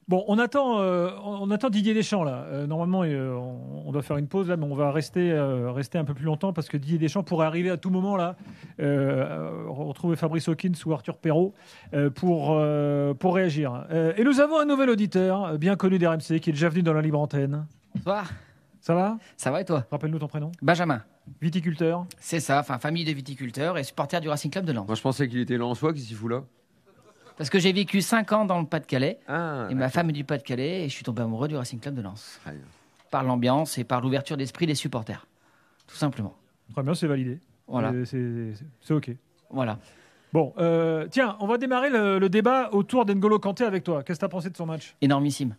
Bon, on attend Didier Deschamps là. Normalement, on doit faire une pause là, mais on va rester un peu plus longtemps parce que Didier Deschamps pourrait arriver à tout moment là. Retrouver Fabrice Hawkins ou Arthur Perrault pour réagir. Et nous avons un nouvel auditeur bien connu d'RMC qui est déjà venu dans la libre antenne. Bonsoir. Ça va ? Ça va et toi ? Rappelle-nous ton prénom. Benjamin. Viticulteur. C'est ça, famille de viticulteurs et supporter du Racing Club de Lens. Moi, je pensais qu'il était lensois, qu'est-ce qu'il fout là ? Parce que j'ai vécu 5 ans dans le Pas-de-Calais et ma d'accord. femme est du Pas-de-Calais et je suis tombé amoureux du Racing Club de Lens. Très bien. Par l'ambiance et par l'ouverture d'esprit des supporters. Tout simplement. Très bien, c'est validé. Voilà. C'est OK. Voilà. Bon, tiens, on va démarrer le débat autour d'N'Golo Kanté avec toi. Qu'est-ce que tu as pensé de son match ? Énormissime.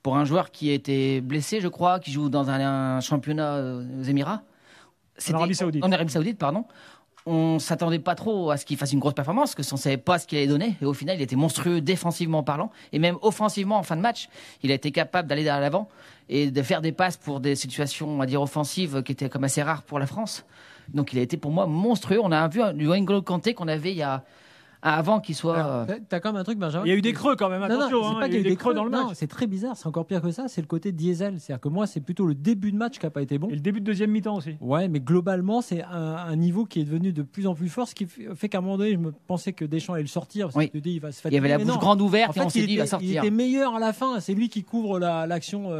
Pour un joueur qui a été blessé, je crois, qui joue dans un championnat aux Émirats. En Arabie Saoudite. En Arabie Saoudite, pardon. On s'attendait pas trop à ce qu'il fasse une grosse performance, parce qu'on ne savait pas ce qu'il allait donner. Et au final, il était monstrueux défensivement parlant. Et même offensivement, en fin de match, il a été capable d'aller derrière l'avant et de faire des passes pour des situations, on va dire, offensives qui étaient comme assez rares pour la France. Donc il a été pour moi monstrueux. On a vu du N'Golo Kanté qu'on avait il y a... avant qu'il soit... T'as quand même un truc, Benjamin. Il y a eu des creux quand même, attention. c'est hein, pas il y a eu des creux dans le match. Non, c'est très bizarre, c'est encore pire que ça, c'est le côté diesel. C'est-à-dire que moi, c'est plutôt le début de match qui n'a pas été bon. Et le début de deuxième mi-temps aussi. Ouais, mais globalement, c'est un niveau qui est devenu de plus en plus fort, ce qui fait qu'à un moment donné, je me pensais que Deschamps allait le sortir, parce que Oui. tu te dis, il va se Il fatiguer. y avait la mais bouche non. grande ouverte En et on fait, s'est dit, il va il sortir. était meilleur à la fin, c'est lui qui couvre l'action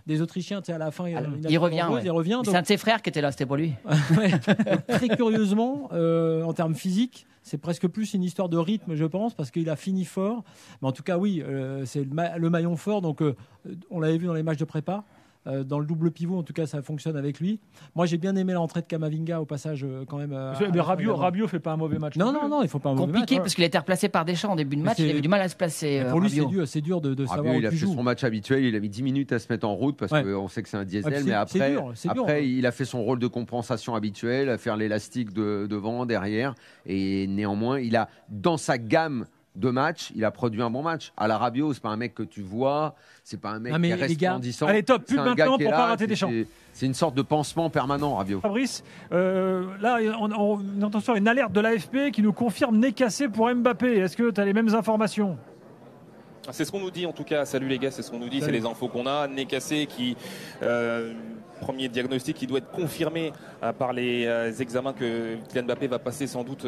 des Autrichiens, tu sais, à la fin. Il revient, ouais. Il revient. C'est un de ses frères qui était là, c'était pour lui. Ouais. Donc, très curieusement, en termes physiques, c'est presque plus une histoire de rythme, je pense, parce qu'il a fini fort. Mais en tout cas, oui, c'est le maillon fort. Donc, on l'avait vu dans les matchs de prépa. Dans le double pivot, en tout cas, ça fonctionne avec lui. Moi, j'ai bien aimé l'entrée de Kamavinga au passage, quand même. Mais Rabiot fait pas un mauvais match. Non, il faut pas un mauvais match. Compliqué, parce qu'il a été replacé par Deschamps en début de match. Il avait du mal à se placer. Pour lui, Rabiot. c'est dur de savoir Rabiot, où il a tu fait joues. son match habituel, il a mis 10 minutes à se mettre en route parce Ouais. qu'on sait que c'est un diesel, Ah, mais après, c'est dur. il a fait son rôle de compensation habituel, à faire l'élastique devant, derrière, et néanmoins, il a, dans sa gamme de matchs, il a produit un bon match. À la Rabiot, c'est pas un mec que tu vois, c'est pas un mec Ah, mais qui est les gars, resplendissant. allez, top, C'est pub un gars maintenant qui est pour là, pas rater Deschamps. C'est une sorte de pansement permanent, Rabiot. Fabrice, là, on entend sur une alerte de l'AFP qui nous confirme nez cassé pour Mbappé. Est-ce que tu as les mêmes informations ? C'est ce qu'on nous dit en tout cas. Salut les gars, c'est ce qu'on nous dit, c'est les infos qu'on a. Nez cassé qui premier diagnostic qui doit être confirmé par les examens que Kylian Mbappé va passer sans doute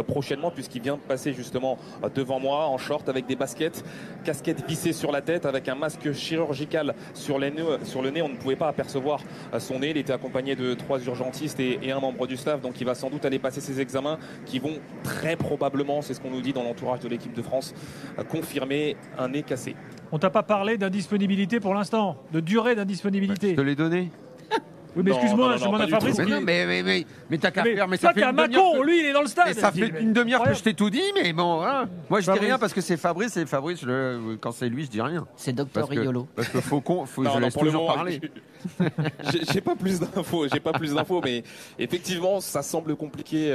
prochainement, puisqu'il vient de passer justement devant moi en short avec des baskets, casquette vissée sur la tête avec un masque chirurgical sur le nez. On ne pouvait pas apercevoir son nez. Il était accompagné de 3 urgentistes et un membre du staff, donc il va sans doute aller passer ses examens qui vont très probablement, c'est ce qu'on nous dit dans l'entourage de l'équipe de France, confirmer un nez cassé. On t'a pas parlé d'indisponibilité pour l'instant, de durée Je d'indisponibilité. te l'ai donné. Oui, mais Non, excuse-moi, non, je non, demande pas à du Fabrice. tout. Mais non, mais t'as qu'à faire. Mais toi, ça t'es fait un une demi-heure Macron, que- lui, il est dans le stade. Et ça fait une demi-heure que je t'ai tout dit, mais bon, voilà. Moi, je dis Fabrice. rien parce que c'est Fabrice, et Fabrice, quand c'est lui, je dis rien. C'est Docteur Parce que- Riolo. Parce que je Non, laisse pour le toujours moment, parler. J'ai pas plus d'infos, mais effectivement, ça semble compliqué.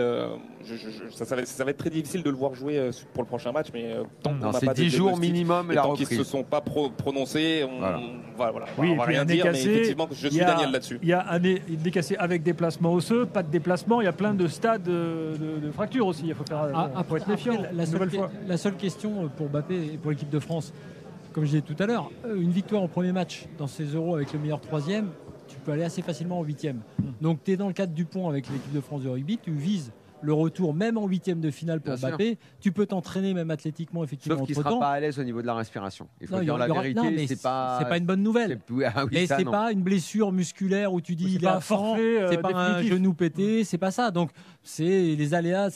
Ça va être très difficile de le voir jouer pour le prochain match, mais tant qu'on Non, n'a c'est pas de 10 jours diagnostic minimum et la tant qu'ils reprise. se sont pas prononcés, on Voilà. va Oui, et va puis rien un nez dire, mais cassé, effectivement, je il suis y a- Daniel là-dessus. Il y a un nez cassé avec déplacement osseux, pas de déplacement. Il y a plein de stades de fractures aussi. Il faut faut être méfiant. La seule question pour Mbappé et pour l'équipe de France, comme je disais tout à l'heure, une victoire au premier match dans ces euros avec le meilleur troisième, tu peux aller assez facilement en huitième. Donc tu es dans le cadre du pont avec l'équipe de France de rugby, tu vises le retour même en huitième de finale pour Bien Mbappé. Tu peux t'entraîner même athlétiquement effectivement Sauf qu'il ne entre-temps. sera pas à l'aise au niveau de la respiration. Il faut Non, dire la vérité, non, mais c'est pas une bonne nouvelle. Ah oui, Mais ça, c'est non. pas une blessure musculaire où tu dis C'est il est pas un absent, forfait, c'est pas un définitif. genou pété, c'est pas ça. Donc c'est les aléas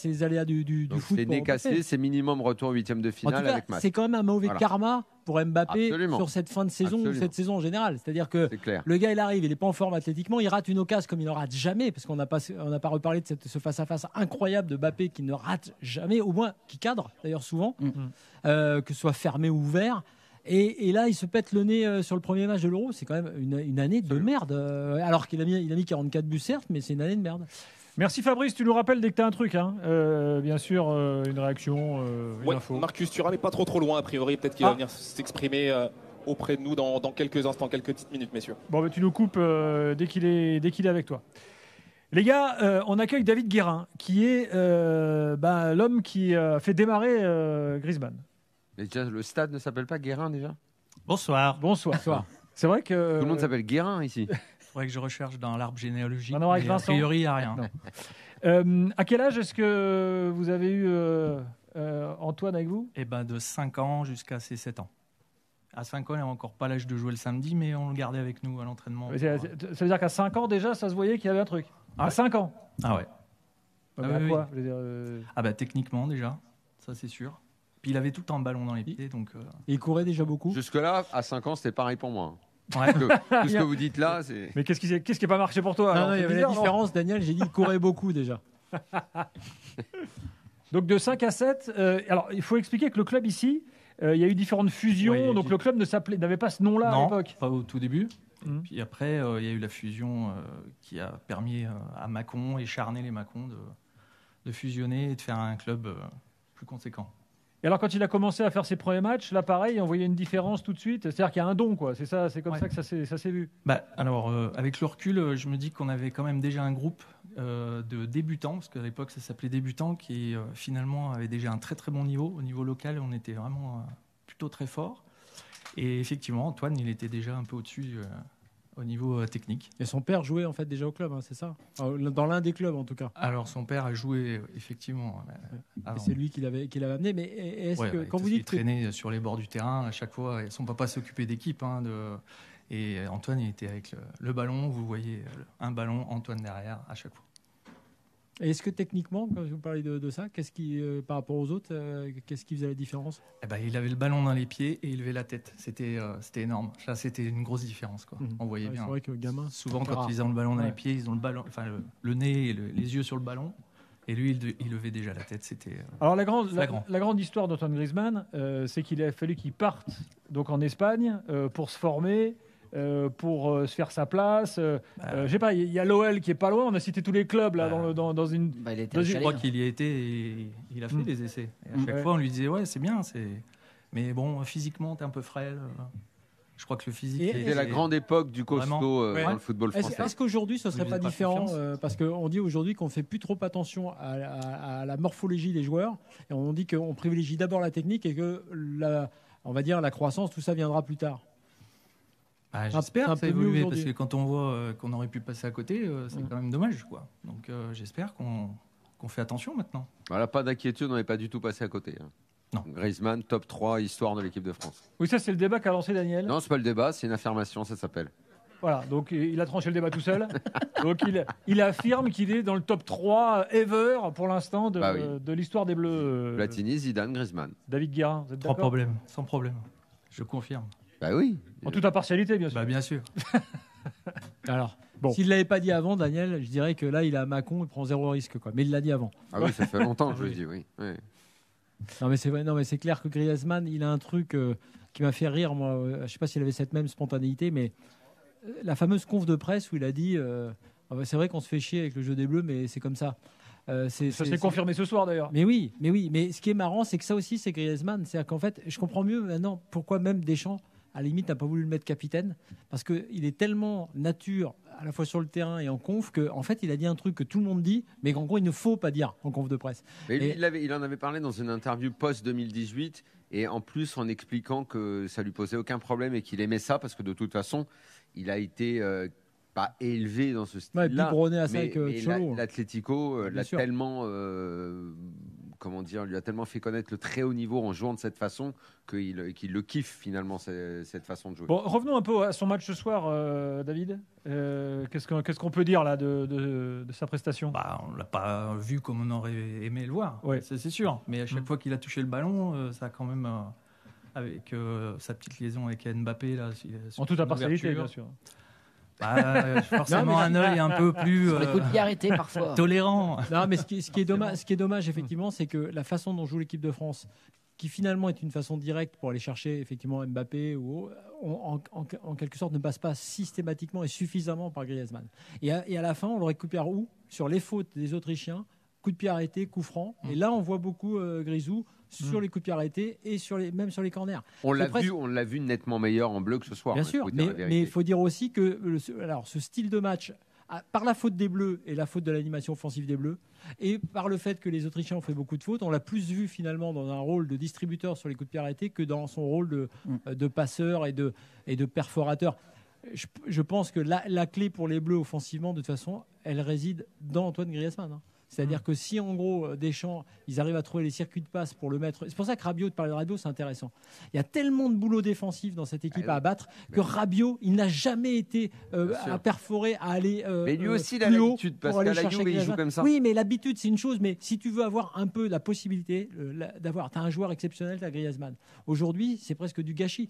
du Donc, foot. c'est pour nez Mbappé. cassé, c'est minimum retour en huitième de En finale tout cas, avec match. c'est quand même un mauvais Voilà. karma pour Mbappé Absolument. sur cette fin de saison ou Absolument. cette saison en général. C'est-à-dire que C'est clair. le gars, il arrive, il n'est pas en forme athlétiquement, il rate une occasion comme il n'en rate jamais, parce qu'on n'a pas reparlé de ce face-à-face incroyable de Mbappé qui ne rate jamais, au moins qui cadre d'ailleurs souvent, que ce soit fermé ou ouvert. Et là, il se pète le nez sur le premier match de l'Euro. C'est quand même une année de merde. Alors qu'il a mis 44 buts, certes, mais c'est une année de merde. Merci Fabrice, tu nous rappelles dès que tu as un truc. Hein. Bien sûr, une réaction, une Ouais, info. Marcus Thuram n'est pas trop loin, a priori. Peut-être qu'il va venir s'exprimer auprès de nous dans quelques instants, quelques petites minutes, messieurs. Bon, tu nous coupes dès qu'il est avec toi. Les gars, on accueille David Guérin, qui est l'homme qui a fait démarrer Griezmann. Mais déjà, le stade ne s'appelle pas Guérin déjà? Bonsoir. Bonsoir. C'est vrai que... Tout le monde s'appelle Guérin ici. Il faudrait que je recherche dans l'arbre généalogique. Maintenant, avec mais a Vincent. priori, il n'y a rien. À quel âge est-ce que vous avez eu Antoine avec vous? De 5 ans jusqu'à ses 7 ans. À 5 ans, il n'avait encore pas l'âge de jouer le samedi, mais on le gardait avec nous à l'entraînement. Ça veut dire qu'à 5 ans déjà, ça se voyait qu'il y avait un truc. À 5 ans? Ah ouais. Quoi oui. Je veux dire, Techniquement déjà, ça c'est sûr. Puis il avait tout le temps un ballon dans les pieds, donc... Et il courait déjà beaucoup. Jusque-là, à 5 ans, c'était pareil pour moi. Ouais. Tout ce que vous dites là, c'est... Mais qu'est-ce qui n'a pas marché pour toi? Non, alors il y C'est avait bizarre, la non différence, Daniel. J'ai dit il courait beaucoup déjà. Donc de 5 à 7, alors il faut expliquer que le club ici, il y a eu différentes fusions, Oui, donc le club n'avait pas ce nom-là à Non, l'époque. pas au tout début. Mhm. Et puis après, il y a eu la fusion qui a permis à Mâcon et Charnay les Mâcon de fusionner et de faire un club plus conséquent. Et alors quand il a commencé à faire ses premiers matchs, là pareil, on voyait une différence tout de suite. C'est-à-dire qu'il y a un don, quoi. C'est ça, c'est comme Ouais. ça que ça s'est vu. Avec le recul, je me dis qu'on avait quand même déjà un groupe de débutants, parce qu'à l'époque ça s'appelait débutants, qui finalement avait déjà un très très bon niveau. Au niveau local, on était vraiment plutôt très fort. Et effectivement, Antoine, il était déjà un peu au-dessus au niveau technique. Et son père jouait en fait déjà au club, hein, c'est ça? Dans l'un des clubs en tout cas. Alors son père a joué effectivement. Et avant. c'est lui qui l'avait amené. Mais est-ce que quand vous il dites que... traînait sur les bords du terrain à chaque fois, et son papa s'occupait d'équipe. Et Antoine, il était avec le ballon. Vous voyez un ballon, Antoine derrière à chaque fois. Et est-ce que techniquement, quand vous parlez de ça, qu'est-ce qui, par rapport aux autres, qu'est-ce qui faisait la différence? Il avait le ballon dans les pieds et il levait la tête. C'était énorme. Là, c'était une grosse différence, quoi. On voyait bien. C'est vrai que gamin. Souvent, quand ils ont le ballon dans les pieds, ils ont le ballon, le nez et les yeux sur le ballon. Et lui, il levait déjà la tête. C'était. Alors la grande histoire d'Antoine Griezmann, c'est qu'il a fallu qu'il parte donc en Espagne pour se former. Pour se faire sa place. Je sais pas, il y a l'OL qui est pas loin. On a cité tous les clubs là dans une. Il était Je allé, crois hein. qu'il y était et il a fait des essais. Et à chaque fois, on lui disait ouais, c'est bien, mais bon, physiquement, t'es un peu frêle. Je crois que le physique. C'était la grande époque du costaud dans le football français. Est-ce qu'aujourd'hui, ce serait Vous pas n'avez pas différent confiance parce qu'on dit aujourd'hui qu'on fait plus trop attention à la morphologie des joueurs et on dit qu'on privilégie d'abord la technique et que on va dire la croissance, tout ça viendra plus tard. J'espère un que ça a peu mieux évolué aujourd'hui. parce que quand on voit qu'on aurait pu passer à côté, c'est quand même dommage, quoi. Donc j'espère qu'on fait attention maintenant. Voilà, pas d'inquiétude, on n'est pas du tout passé à côté. Non. Griezmann, top 3, histoire de l'équipe de France. Oui, ça c'est le débat qu'a lancé Daniel. Non, c'est pas le débat, c'est une affirmation, ça s'appelle. Voilà, donc il a tranché le débat tout seul. Donc il affirme qu'il est dans le top 3 ever pour l'instant de l'histoire des Bleus. Platini, Zidane, Griezmann. David Guérin, vous êtes Sans d'accord? problème. Je confirme. Bah oui. En toute impartialité, bien sûr. Bien sûr. Alors, Bon. s'il l'avait pas dit avant, Daniel, je dirais que là, il est à Mâcon, il prend zéro risque, quoi. Mais il l'a dit avant. Ah oui, ça fait longtemps que je le dis, oui. Oui. Non, mais c'est vrai. Non, mais c'est clair que Griezmann, il a un truc qui m'a fait rire. Moi, je sais pas s'il avait cette même spontanéité, mais la fameuse conf de presse où il a dit, c'est vrai qu'on se fait chier avec le jeu des Bleus, mais c'est comme ça. Ça s'est confirmé ce soir d'ailleurs. Mais oui. Mais ce qui est marrant, c'est que ça aussi, c'est Griezmann. C'est-à-dire qu'en fait, je comprends mieux maintenant pourquoi même Deschamps, à la limite, n'a pas voulu le mettre capitaine. Parce qu'il est tellement nature, à la fois sur le terrain et en conf, qu'en fait, il a dit un truc que tout le monde dit, mais qu'en gros, il ne faut pas dire en conf de presse. Mais lui, il en avait parlé dans une interview post-2018, et en plus en expliquant que ça lui posait aucun problème et qu'il aimait ça, parce que de toute façon, il a été pas élevé dans ce style-là. biberonné à ça mais avec Cholo. l'Atlético Bien l'a sûr. tellement, lui a tellement fait connaître le très haut niveau en jouant de cette façon qu'il le kiffe finalement cette façon de jouer. Bon, revenons un peu à son match ce soir, David. Qu'est-ce qu'on peut dire là de sa prestation? On l'a pas vu comme on aurait aimé le voir, Ouais. c'est sûr. Mais à chaque fois qu'il a touché le ballon, ça a quand même, avec sa petite liaison avec Mbappé là, En toute impartialité, bien sûr. Forcément un œil un peu plus Sur les coups de pied arrêtés parfois. tolérant. Non, mais ce qui est dommage, effectivement, c'est que la façon dont joue l'équipe de France, qui finalement est une façon directe pour aller chercher effectivement Mbappé ou en quelque sorte ne passe pas systématiquement et suffisamment par Griezmann. Et à la fin, on le récupère où ? Sur les fautes des Autrichiens, coup de pied arrêté, coup franc. Et là, on voit beaucoup Grisou sur les coups de pied arrêtés et même sur les corners. On l'a vu nettement meilleur en bleu que ce soir. Bien sûr, mais il faut dire aussi que ce style de match, par la faute des Bleus et la faute de l'animation offensive des Bleus, et par le fait que les Autrichiens ont fait beaucoup de fautes, on l'a plus vu finalement dans un rôle de distributeur sur les coups de pied arrêtés que dans son rôle de passeur et de perforateur. Je pense que la clé pour les Bleus offensivement, de toute façon, elle réside dans Antoine Griezmann. C'est-à-dire que si, en gros, Deschamps, ils arrivent à trouver les circuits de passe pour le mettre... C'est pour ça que Rabiot, de parler de Rabiot, c'est intéressant. Il y a tellement de boulot défensif dans cette équipe à abattre que Rabiot, il n'a jamais été à perforer, à aller mais lui aussi, il a plus haut l'habitude, parce pour aller qu'à la chercher Juve, il joue comme ça. Oui, mais l'habitude, c'est une chose. Mais si tu veux avoir un peu la possibilité d'avoir... Tu as un joueur exceptionnel, tu as Griezmann. Aujourd'hui, c'est presque du gâchis.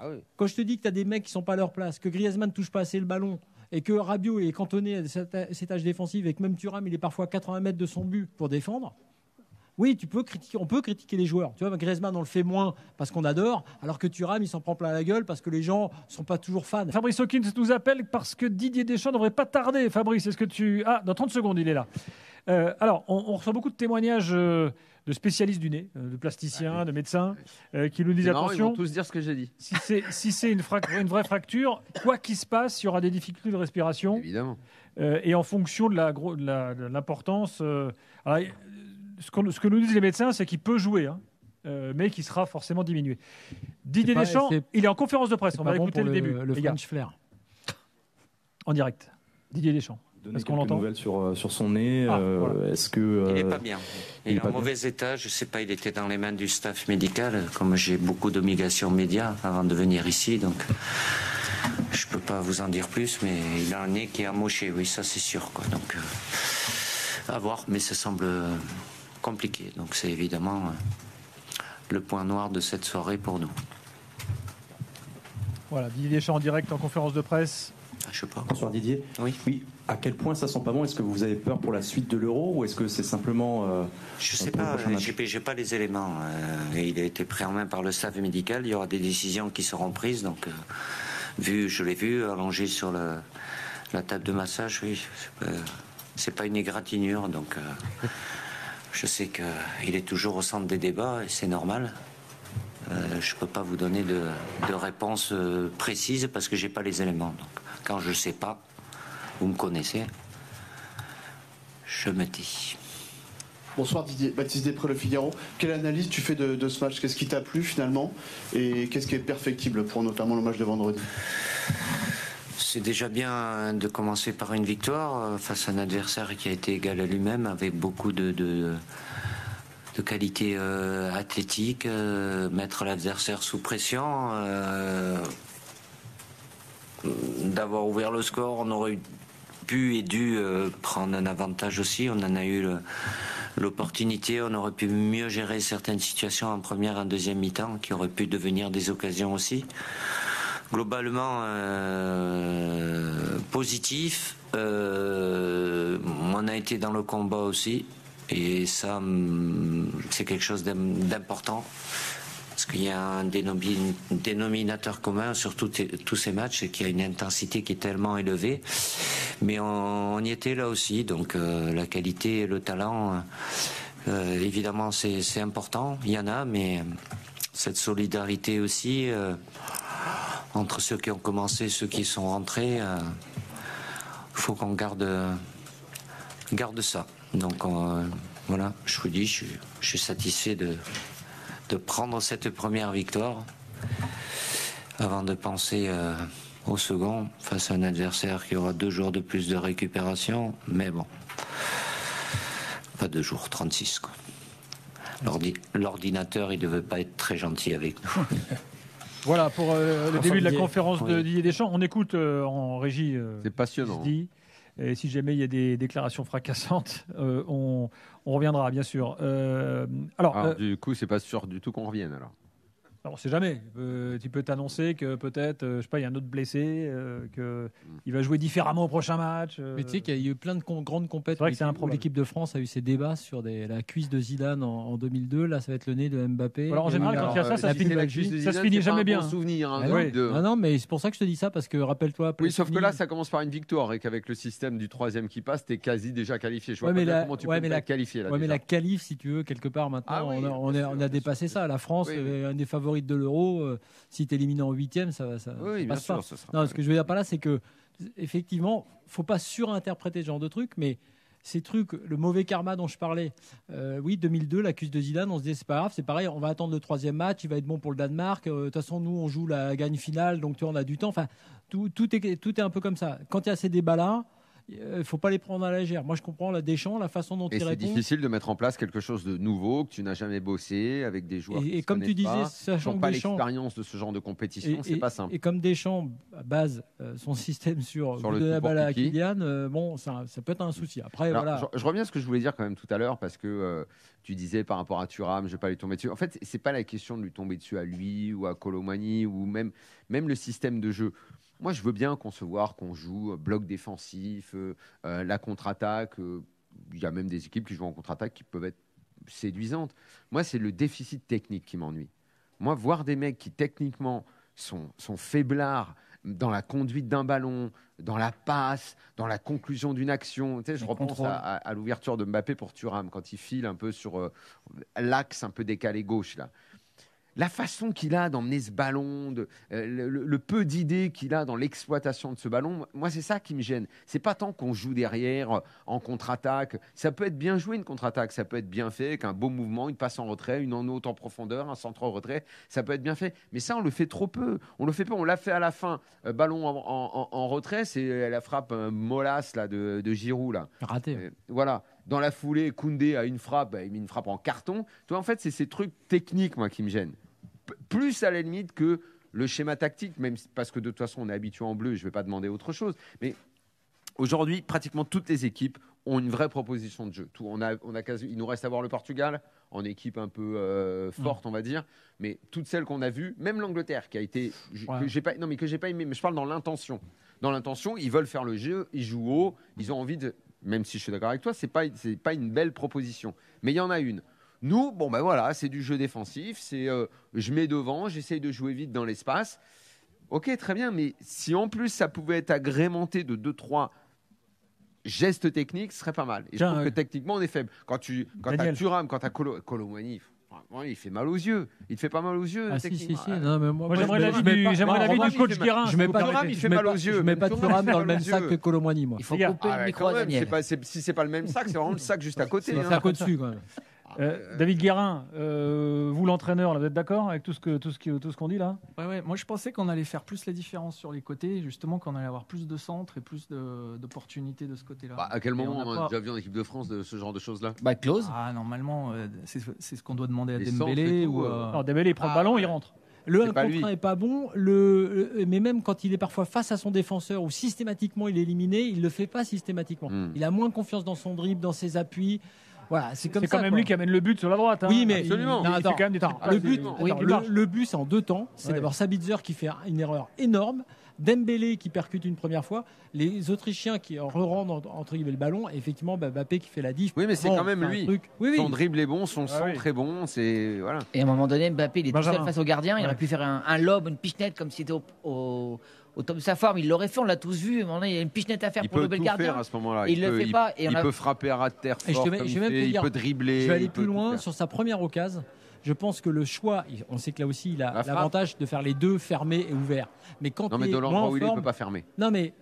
Ah oui. Quand je te dis que tu as des mecs qui ne sont pas à leur place, que Griezmann ne touche pas assez le ballon, et que Rabiot est cantonné à ses tâches défensives et que même Thuram, il est parfois à 80 mètres de son but pour défendre, oui, on peut critiquer les joueurs. Tu vois, Griezmann, on le fait moins parce qu'on adore, alors que Thuram, il s'en prend plein la gueule parce que les gens ne sont pas toujours fans. Fabrice Hawkins nous appelle parce que Didier Deschamps ne devrait pas tarder. Fabrice, est-ce que tu... Ah, dans 30 secondes, il est là. Alors, on reçoit beaucoup de témoignages de spécialistes du nez, de plasticiens, de médecins, qui nous disent attention. Ils vont tous dire ce que j'ai dit. Si c'est une vraie fracture, quoi qu'il se passe, il y aura des difficultés de respiration. Évidemment. Et en fonction de l'importance, ce que nous disent les médecins, c'est qu'il peut jouer, mais qu'il sera forcément diminué. Didier Deschamps, il est en conférence de presse. On va écouter le début. Le French flair. En direct. Didier Deschamps. Est-ce qu'on l'entend ? Nouvelles sur son nez. Voilà. Est-ce que il n'est pas bien. Il est en mauvais état. Je ne sais pas. Il était dans les mains du staff médical. Comme j'ai beaucoup d'obligations médias avant de venir ici, donc je peux pas vous en dire plus. Mais il a un nez qui est amoché. Oui, ça c'est sûr. Quoi. Donc à voir. Mais ça semble compliqué. Donc c'est évidemment le point noir de cette soirée pour nous. Voilà, Didier Deschamps en direct en conférence de presse. Je sais pas. Bonsoir Didier. Oui. À quel point ça sent pas bon ? Est-ce que vous avez peur pour la suite de l'Euro ou est-ce que c'est simplement je sais pas. J'ai pas les éléments. Il a été pris en main par le staff médical. Il y aura des décisions qui seront prises. Donc, je l'ai vu allongé sur la table de massage. Oui, c'est pas une égratignure. Donc, je sais qu'il est toujours au centre des débats et c'est normal. Je peux pas vous donner de réponse précise parce que j'ai pas les éléments. Donc, quand je sais pas, vous me connaissez, je me dis. Bonsoir Didier, Baptiste Després, Le Figaro. Quelle analyse tu fais de ce match ? Qu'est-ce qui t'a plu finalement ? Et qu'est-ce qui est perfectible pour notamment le match de vendredi ? C'est déjà bien de commencer par une victoire face à un adversaire qui a été égal à lui-même, avec beaucoup de qualité athlétique, mettre l'adversaire sous pression, d'avoir ouvert le score, on aurait pu et dû prendre un avantage aussi, on en a eu l'opportunité, on aurait pu mieux gérer certaines situations en première et en deuxième mi-temps qui auraient pu devenir des occasions aussi. Globalement positif, on a été dans le combat aussi. Et ça, c'est quelque chose d'important. Parce qu'il y a un dénominateur commun sur tous ces matchs, c'est qu'il y a une intensité qui est tellement élevée. Mais on y était là aussi. Donc la qualité et le talent, évidemment, c'est important. Il y en a, mais cette solidarité aussi, entre ceux qui ont commencé et ceux qui sont rentrés, il faut qu'on garde ça. Donc voilà, je vous dis, je suis satisfait de prendre cette première victoire avant de penser au second face à un adversaire qui aura 2 jours de plus de récupération. Mais bon, pas 2 jours, 36 quoi. L'ordinateur, il ne devait pas être très gentil avec nous. Voilà pour le début de la conférence de Didier Deschamps. On écoute en régie. C'est passionnant. Et si jamais il y a des déclarations fracassantes, on reviendra, bien sûr. Alors, du coup, c'est pas sûr du tout qu'on revienne, alors. On ne sait jamais. Tu peux t'annoncer que peut-être, je sais pas, il y a un autre blessé, qu'il va jouer différemment au prochain match. Mais tu sais qu'il y a eu plein de grandes compétitions. C'est vrai que c'est où improbable. l'équipe de France a eu ses débats sur la cuisse de Zidane en 2002. Là, ça va être le nez de Mbappé. Alors, en général, quand il y a ça, ça se finit jamais bien. Souvenir, hein, oui. de- Ah non, mais c'est pour ça que je te dis ça, parce que rappelle-toi. Oui, sauf que Platini- là, ça commence par une victoire et qu'avec le système du 3e qui passe, t'es quasi déjà qualifié. Je vois Ouais, pas mais bien la- comment tu ouais, peux mais pas la- être qualifié là. Ouais, mais déjà. la qualif, si tu veux, quelque part maintenant, Ah oui, on a dépassé ça. La France, Oui, oui. un des favorites de l'Euro, si tu es éliminé en 8e, ça Oui, bien passe sûr, pas. ce sera Non, pas- ce que je veux dire par là, c'est que effectivement, faut pas surinterpréter ce genre de trucs, mais ces trucs, le mauvais karma dont je parlais, oui, 2002, la cuisse de Zidane, on se disait c'est pas grave, c'est pareil, on va attendre le 3e match, il va être bon pour le Danemark. De toute façon, nous, on joue la gagne finale, donc tu vois, on a du temps. Enfin, tout est un peu comme ça. Quand il y a ces débats-là, il faut pas les prendre à la légère. Moi, je comprends la Deschamps, la façon dont Et il c'est répond. difficile de mettre en place quelque chose de nouveau que tu n'as jamais bossé avec des joueurs. Et qui se comme tu connaissent pas, disais, sachant qui n'ont que pas Deschamps- l'expérience de ce genre de compétition, c'est pas simple. Et comme Deschamps base son système sur Sur le donner la tout balle à pour Kiki. Kylian, bon, ça peut être un souci. Après, Alors, voilà. je reviens à ce que je voulais dire quand même tout à l'heure parce que tu disais par rapport à Thuram, je ne vais pas lui tomber dessus. En fait, c'est pas la question de lui tomber dessus à lui ou à Colomani ou même le système de jeu. Moi, je veux bien concevoir qu'on joue bloc défensif, la contre-attaque. Il y a même des équipes qui jouent en contre-attaque qui peuvent être séduisantes. Moi, c'est le déficit technique qui m'ennuie. Moi, voir des mecs qui techniquement sont faiblards dans la conduite d'un ballon, dans la passe, dans la conclusion d'une action. Tu sais, je repense contrôle. à l'ouverture de Mbappé pour Thuram quand il file un peu sur l'axe un peu décalé gauche là. La façon qu'il a d'emmener ce ballon, le peu d'idées qu'il a dans l'exploitation de ce ballon, moi c'est ça qui me gêne. C'est pas tant qu'on joue derrière en contre-attaque. Ça peut être bien joué une contre-attaque, ça peut être bien fait, avec un beau mouvement, une passe en retrait, une en haute en profondeur, un centre en retrait, ça peut être bien fait. Mais ça on le fait trop peu. On le fait peu. On l'a fait à la fin. Ballon en retrait, c'est la frappe molasse là de Giroud là. Raté. Voilà. Dans la foulée, Koundé a une frappe, il met une frappe en carton. Toi, en fait, c'est ces trucs techniques, moi, qui me gênent. Plus à la limite que le schéma tactique, même parce que de toute façon, on est habitué en bleu, je ne vais pas demander autre chose. Mais aujourd'hui, pratiquement toutes les équipes ont une vraie proposition de jeu. Il nous reste à voir le Portugal, en équipe un peu forte, on va dire. Mais toutes celles qu'on a vues, même l'Angleterre, qui a été. Que j'ai pas aimé, mais je parle dans l'intention. Dans l'intention, ils veulent faire le jeu, ils jouent haut, ils ont envie de. Même si je suis d'accord avec toi, c'est pas une belle proposition. Mais il y en a une. Nous, bon ben voilà, c'est du jeu défensif, c'est je mets devant, j'essaye de jouer vite dans l'espace. Ok, très bien, mais si en plus ça pouvait être agrémenté de 2-3 gestes techniques, ce serait pas mal. Et je trouve que techniquement on est faible. Quand tu as Thuram, quand tu as Colomani, il fait mal aux yeux. Il te fait pas mal aux yeux. Ah si, techniquement. si, si. Non, mais moi, j'aimerais l'avis du coach Guérin. Je mets pas Thuram, il fait mal aux yeux. Je mets pas de Thuram dans le même sac que Colomani, moi. Il faut couper le micro à Daniel. Si c'est pas le même sac, c'est vraiment le sac juste à côté. C'est le sac au-dessus, quand même. David Guérin, vous l'entraîneur, là, vous êtes d'accord avec tout ce qu'on dit là? Ouais, moi je pensais qu'on allait faire plus la différence sur les côtés, justement qu'on allait avoir plus de centres et plus d'opportunités de ce côté-là. À quel moment on a pas... déjà vu en équipe de France de ce genre de choses-là? Close. Normalement, c'est ce qu'on doit demander à Les Dembélé. centres et tout, Alors Dembélé, il prend le ballon, il rentre. Le 1 C'est pas contre lui. 1 est pas bon, mais même quand il est parfois face à son défenseur ou systématiquement il est éliminé, il le fait pas systématiquement. Il a moins confiance dans son dribble, dans ses appuis. Voilà, c'est comme ça. C'est quand même lui qui amène le but sur la droite. Hein. Oui, mais absolument. Non, Il fait attends. quand même des trucs. Le but, Absolument. le but, c'est en 2 temps. C'est Ouais. d'abord Sabitzer qui fait une erreur énorme, Dembélé qui percute une première fois, les Autrichiens qui re-rendent entre guillemets le ballon, et effectivement Mbappé qui fait la diff. Oui, mais c'est Bon, quand même c'est un lui. truc- Oui, Son oui. dribble est bon, son centre oui. est bon. C'est voilà. Et à un moment donné, Mbappé, il est tout Benjamin. seul face au gardien. Il Ouais. aurait pu faire un lob, une pichenette comme s'il était au top de sa forme. Il l'aurait fait, on l'a tous vu. À un moment donné, il y a une pichenette à faire Il pour peut lever tout le gardien. faire à ce moment-là. Il le fait pas, et on il a- peut frapper à ras de terre Et fort. je vais comme même te il dire, peut dribbler. Je vais aller il peut plus tout loin faire. sur sa première occasion. Je pense que le choix, on sait que là aussi il a La frappe. l'avantage de faire les deux fermés et ouverts. Mais quand Non, mais il de est moins l'endroit en où il est, il forme, peut pas fermer. non mais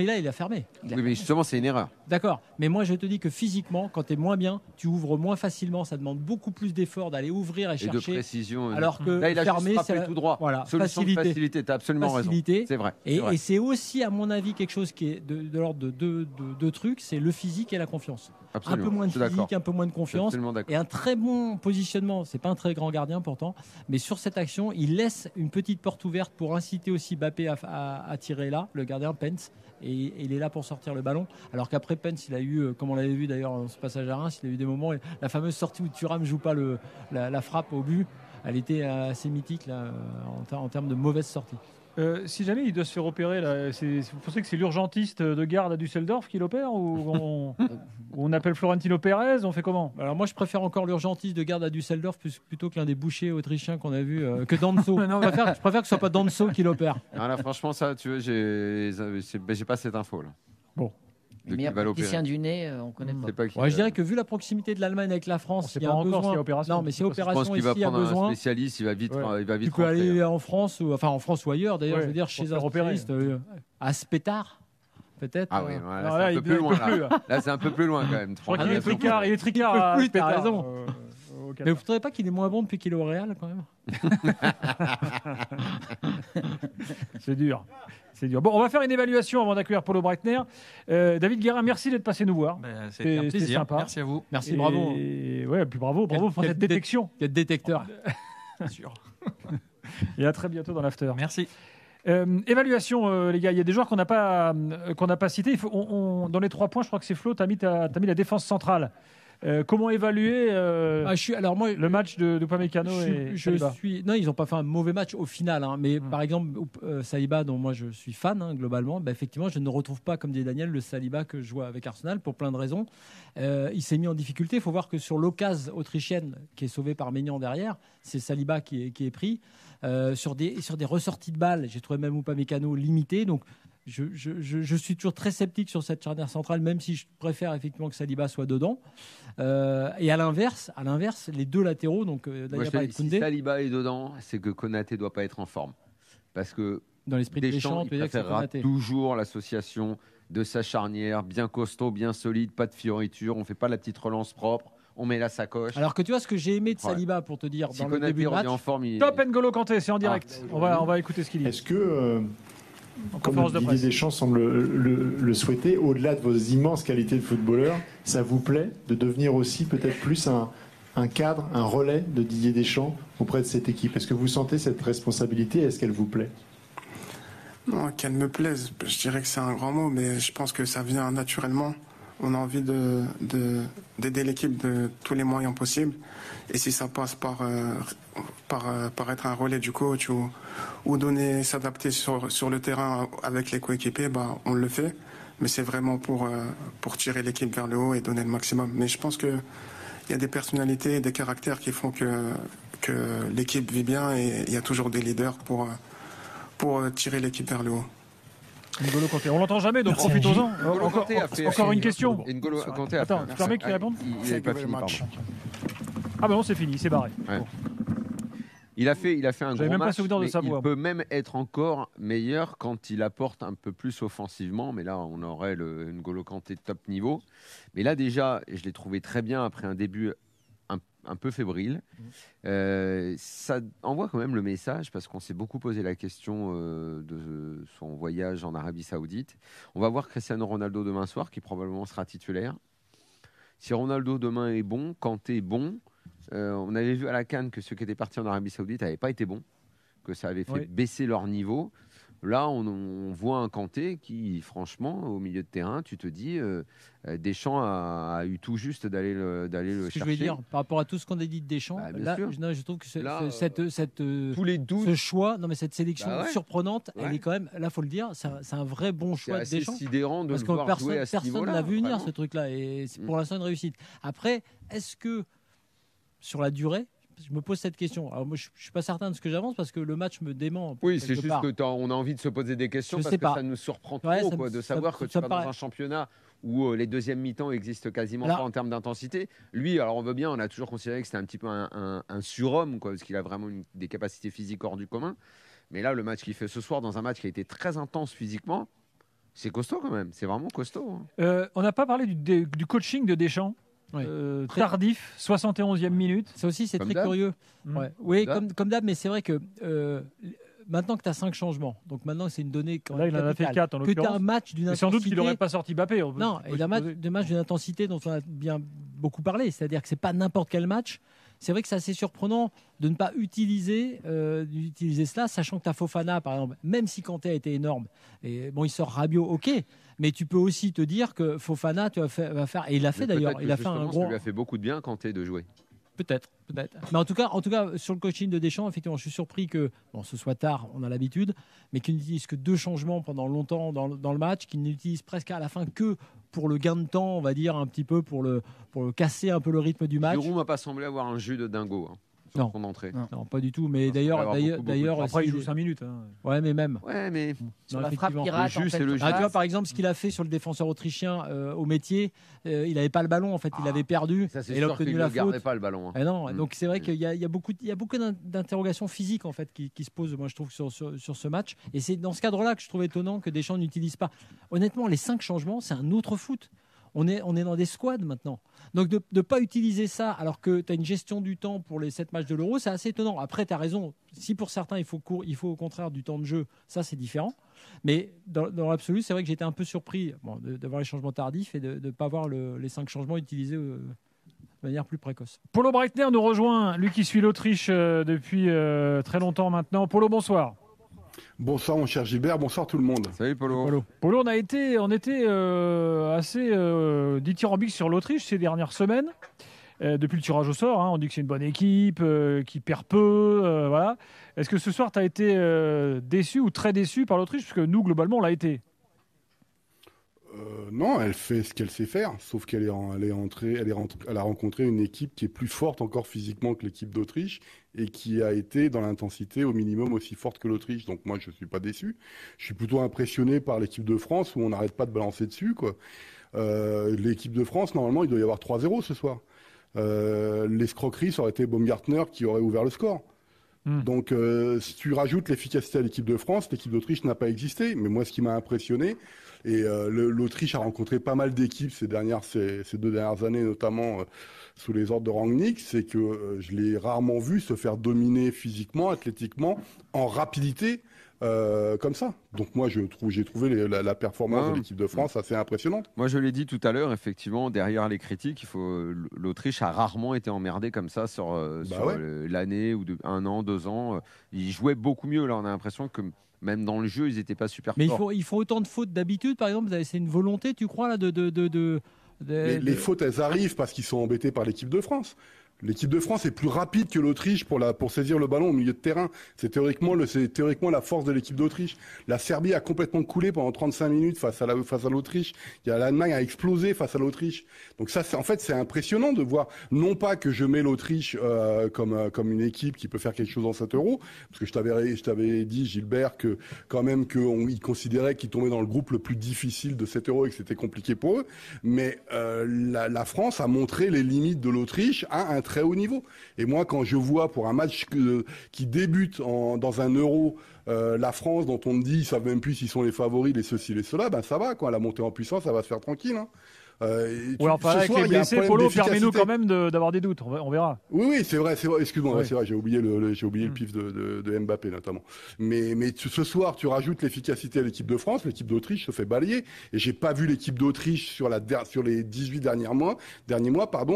là il a fermé. Oui, mais justement, c'est une erreur. D'accord, mais moi je te dis que physiquement, quand tu es moins bien, tu ouvres moins facilement, ça demande beaucoup plus d'efforts d'aller ouvrir et Et de chercher. précision. Alors que Là, il a fermer, juste frappé c'est tout droit. Voilà, Solution de facilité. Tu as absolument Facilité. raison. C'est vrai. Et, c'est vrai. et c'est aussi, à mon avis, quelque chose qui est de l'ordre de deux trucs, c'est le physique et la confiance. Absolument. Un peu moins de Je suis d'accord. physique, un peu moins de Je suis confiance. absolument d'accord. Et un très bon positionnement, c'est pas un très grand gardien pourtant, mais sur cette action, il laisse une petite porte ouverte pour inciter aussi Mbappé à tirer là, le gardien Pence, et il est là pour sortir le ballon. Alors qu'après Pence, il a eu, comme on l'avait vu d'ailleurs dans ce passage à Reims, il a eu des moments, la fameuse sortie où Thuram ne joue pas la frappe au but. elle était assez mythique là, en termes de mauvaise sortie. Si jamais il doit se faire opérer, là, vous pensez que c'est l'urgentiste de garde à Düsseldorf qui l'opère ou on appelle Florentino Pérez? On fait comment? Alors moi, je préfère encore l'urgentiste de garde à Düsseldorf plutôt que l'un des bouchers autrichiens qu'on a vu, que Danso. Non, je préfère que ce soit pas Danso qui l'opère. Là, franchement, ça, tu vois, j'ai pas cette info là. Bon. Le meilleur praticien du nez, on connaît pas. Je dirais que vu la proximité de l'Allemagne avec la France, il y a un besoin. Non, mais c'est opération. Je pense qu'il va prendre un spécialiste, il va vite. Tu peux aller en France ou ailleurs. D'ailleurs, je veux dire chez un spécialiste, à Spétard, peut-être. Ah oui, là, c'est un peu plus loin. Là, c'est un peu plus loin quand même. Je crois qu'il est tricard. Il est tricard. T'as raison. Mais vous ne trouvez pas qu'il est moins bon depuis qu'il est au Real quand même? C'est dur. C'est dur. Bon, on va faire une évaluation avant d'accueillir Paulo Breitner. David Guérin, merci d'être passé nous voir. C'était un plaisir. Sympa. Merci à vous. Merci, bravo. Ouais, puis bravo pour cette détection. Quel détecteur. Bien sûr. Et à très bientôt dans l'after. Merci. Évaluation, les gars. Il y a des joueurs qu'on n'a pas cités. Dans les 3 points, je crois que c'est Flo. T'as mis la défense centrale. Comment évaluer le match de Upamecano et Saliba? Non, ils n'ont pas fait un mauvais match au final, hein, mais par exemple Saliba, dont moi je suis fan globalement, effectivement je ne retrouve pas, comme dit Daniel, le Saliba que je vois avec Arsenal pour plein de raisons. Il s'est mis en difficulté. Il faut voir que sur l'occasion autrichienne qui est sauvée par Maignan derrière, c'est Saliba qui est pris. Sur des ressorties de balles, j'ai trouvé même Upamecano limité. Donc je suis toujours très sceptique sur cette charnière centrale, même si je préfère effectivement que Saliba soit dedans. Et à l'inverse, les deux latéraux, donc Dayaba et Koundé. Si Saliba est dedans, c'est que Konaté doit pas être en forme, parce que dans l'esprit de Deschamps, il préférera toujours l'association de sa charnière, bien costaud, bien solide, pas de fioritures, on fait pas la petite relance propre. On met la sacoche. Alors que tu vois ce que j'ai aimé de Saliba, pour te dire, si dans le début de match. En forme, Top N'Golo Kanté, c'est en direct. On va écouter ce qu'il dit. Est-ce que, comme Didier Deschamps semble le souhaiter, au-delà de vos immenses qualités de footballeur, ça vous plaît de devenir aussi peut-être plus un cadre, un relais de Didier Deschamps auprès de cette équipe? Est-ce que vous sentez cette responsabilité? Est-ce qu'elle vous plaît? Non, qu'elle me plaise, je dirais que c'est un grand mot, mais je pense que ça vient naturellement. On a envie d'aider l'équipe de tous les moyens possibles. Et si ça passe par être un relais du coach ou s'adapter sur le terrain avec les coéquipiers, on le fait. Mais c'est vraiment pour tirer l'équipe vers le haut et donner le maximum. Mais je pense qu'il y a des personnalités et des caractères qui font que l'équipe vit bien et il y a toujours des leaders pour tirer l'équipe vers le haut. N'Golo Kanté. On l'entend jamais, donc profitons-en. Encore une question. N'Golo Kanté a Attends, tu permets qu'il réponde? Il n'avait pas fini, pardon. Ah ben non, c'est fini, c'est barré. Ouais. Bon. Il a fait un gros même match, pas de mais savoir. Il peut même être encore meilleur quand il apporte un peu plus offensivement. Mais là, on aurait le N'Golo Kanté top niveau. Mais là, déjà, je l'ai trouvé très bien après un début un peu fébrile. Ça envoie quand même le message, parce qu'on s'est beaucoup posé la question de son voyage en Arabie Saoudite. On va voir Cristiano Ronaldo demain soir, qui probablement sera titulaire. Si Ronaldo demain est bon, Kanté est bon. On avait vu à la CAN que ceux qui étaient partis en Arabie Saoudite n'avaient pas été bons, que ça avait fait baisser leur niveau. Là, on voit un Kanté qui, franchement, au milieu de terrain, tu te dis, Deschamps a eu tout juste d'aller le chercher. Je veux dire, par rapport à tout ce qu'on a dit de Deschamps, là, je trouve que ce choix, non mais cette sélection surprenante, elle est quand même, là, faut le dire, c'est un vrai bon choix de Deschamps. C'est sidérant de parce le que voir jouer à ce personne niveau-là. n'a vu venir ce truc-là, et c'est pour l'instant une réussite. Après, est-ce que sur la durée, je me pose cette question. Alors moi, je suis pas certain de ce que j'avance, parce que le match me dément. Oui, c'est juste qu'on a envie de se poser des questions, parce que ça nous surprend trop de savoir que tu vas dans un championnat où les deuxièmes mi-temps existent quasiment pas en termes d'intensité. Lui, alors on veut bien, on a toujours considéré que c'était un petit peu un surhomme, parce qu'il a vraiment des capacités physiques hors du commun. Mais là, le match qu'il fait ce soir, dans un match qui a été très intense physiquement, c'est costaud quand même. C'est vraiment costaud. On n'a pas parlé du coaching de Deschamps. Tardif, 71e minute. Ça aussi, c'est très curieux. Oui, comme d'hab, mais c'est vrai que maintenant que tu as 5 changements, donc maintenant c'est une donnée quand même. Là, il en a fait 4 en l'occurrence. Que tu as un match d'une intensité. Sans doute qu'il n'aurait pas sorti Mbappé. Non, et un match d'une intensité dont on a bien beaucoup parlé. C'est-à-dire que c'est pas n'importe quel match. C'est vrai que c'est assez surprenant de ne pas utiliser cela, sachant que tu as Fofana, par exemple, même si Kanté a été énorme. Et bon, il sort Rabiot, ok. Mais tu peux aussi te dire que Fofana, va faire, et il l'a fait d'ailleurs. Il a fait un gros. Ça lui a fait beaucoup de bien, Kanté, de jouer. Peut-être. Mais en tout cas, sur le coaching de Deschamps, effectivement, je suis surpris que, ce soit tard, on a l'habitude, mais qu'il n'utilise que 2 changements pendant longtemps dans le match, qu'il n'utilise presque à la fin que pour le gain de temps, on va dire, un petit peu pour casser un peu le rythme du match. Giroud m'a pas semblé avoir un jus de dingo. Sur son entrée. Non, pas du tout. Mais d'ailleurs, après il joue 5 minutes. Hein. Ouais, mais même. Ouais, mais sur la frappe pirate, le jus, c'est le jus. Tu vois, par exemple, ce qu'il a fait sur le défenseur autrichien au métier, il n'avait pas le ballon. En fait, il avait perdu. Ça, c'est et il a sûr obtenu qu'il la ne gardait faute. pas le ballon. Et non, donc c'est vrai qu'il y a beaucoup d'interrogations physiques en fait qui se posent. Moi, je trouve sur ce match. Et c'est dans ce cadre-là que je trouve étonnant que Deschamps n'utilise pas. Honnêtement, les 5 changements, c'est un autre foot. On est dans des squads maintenant. Donc de ne pas utiliser ça alors que tu as une gestion du temps pour les 7 matchs de l'Euro, c'est assez étonnant. Après, tu as raison. Si pour certains, il faut au contraire du temps de jeu, ça c'est différent. Mais dans l'absolu, c'est vrai que j'étais un peu surpris d'avoir les changements tardifs et de ne pas voir les 5 changements utilisés de manière plus précoce. Polo Breitner nous rejoint, lui qui suit l'Autriche depuis très longtemps maintenant. Polo, bonsoir. Bonsoir mon cher Gilbert, bonsoir tout le monde. Salut Polo. Polo, on était assez dithyrambique sur l'Autriche ces dernières semaines. Depuis le tirage au sort, on dit que c'est une bonne équipe, qui perd peu. Voilà. Est-ce que ce soir, tu as été déçu ou très déçu par l'Autriche? Parce que nous, globalement, on l'a été. Non, elle fait ce qu'elle sait faire, sauf qu'elle a rencontré une équipe qui est plus forte encore physiquement que l'équipe d'Autriche et qui a été dans l'intensité au minimum aussi forte que l'Autriche. Donc moi, je ne suis pas déçu. Je suis plutôt impressionné par l'équipe de France où on n'arrête pas de balancer dessus, quoi. L'équipe de France, normalement, il doit y avoir 3-0 ce soir. L'escroquerie, ça aurait été Baumgartner qui aurait ouvert le score. Donc, si tu rajoutes l'efficacité à l'équipe de France, l'équipe d'Autriche n'a pas existé. Mais moi, ce qui m'a impressionné, et l'Autriche a rencontré pas mal d'équipes ces 2 dernières années, notamment sous les ordres de Rangnick, c'est que je l'ai rarement vu se faire dominer physiquement, athlétiquement, en rapidité, comme ça. Donc moi, j'ai trouvé la performance de l'équipe de France assez impressionnante. Moi, je l'ai dit tout à l'heure, effectivement, derrière les critiques, l'Autriche a rarement été emmerdée comme ça sur l'année ou 1 an, 2 ans. Ils jouaient beaucoup mieux. Là, on a l'impression que même dans le jeu, ils n'étaient pas super forts. Mais ils font autant de fautes d'habitude, par exemple. C'est une volonté, tu crois, là, Les fautes, elles arrivent parce qu'ils sont embêtés par l'équipe de France. L'équipe de France est plus rapide que l'Autriche pour saisir le ballon au milieu de terrain. C'est théoriquement la force de l'équipe d'Autriche. La Serbie a complètement coulé pendant 35 minutes face à l'Autriche. L'Allemagne a explosé face à l'Autriche. Donc ça, c'est impressionnant de voir. Non pas que je mets l'Autriche comme une équipe qui peut faire quelque chose dans cet Euro, parce que je t'avais dit, Gilbert, que quand même qu'ils considéraient qu'ils tombaient dans le groupe le plus difficile de cet Euro et que c'était compliqué pour eux. Mais la France a montré les limites de l'Autriche à un très haut niveau. Et moi, quand je vois pour un match qui débute dans un Euro, la France, dont on me dit, ils savent même plus s'ils sont les favoris, les ceci, les cela, ça va, quoi. La montée en puissance, ça va se faire tranquille. Avec les blessés, Polo, permets-nous quand même d'avoir des doutes. On verra. Oui, c'est vrai. Excuse-moi, c'est vrai. J'ai oublié le pif de Mbappé notamment. Mais ce soir, tu rajoutes l'efficacité à l'équipe de France. L'équipe d'Autriche se fait balayer. Et j'ai pas vu l'équipe d'Autriche sur les 18 derniers mois,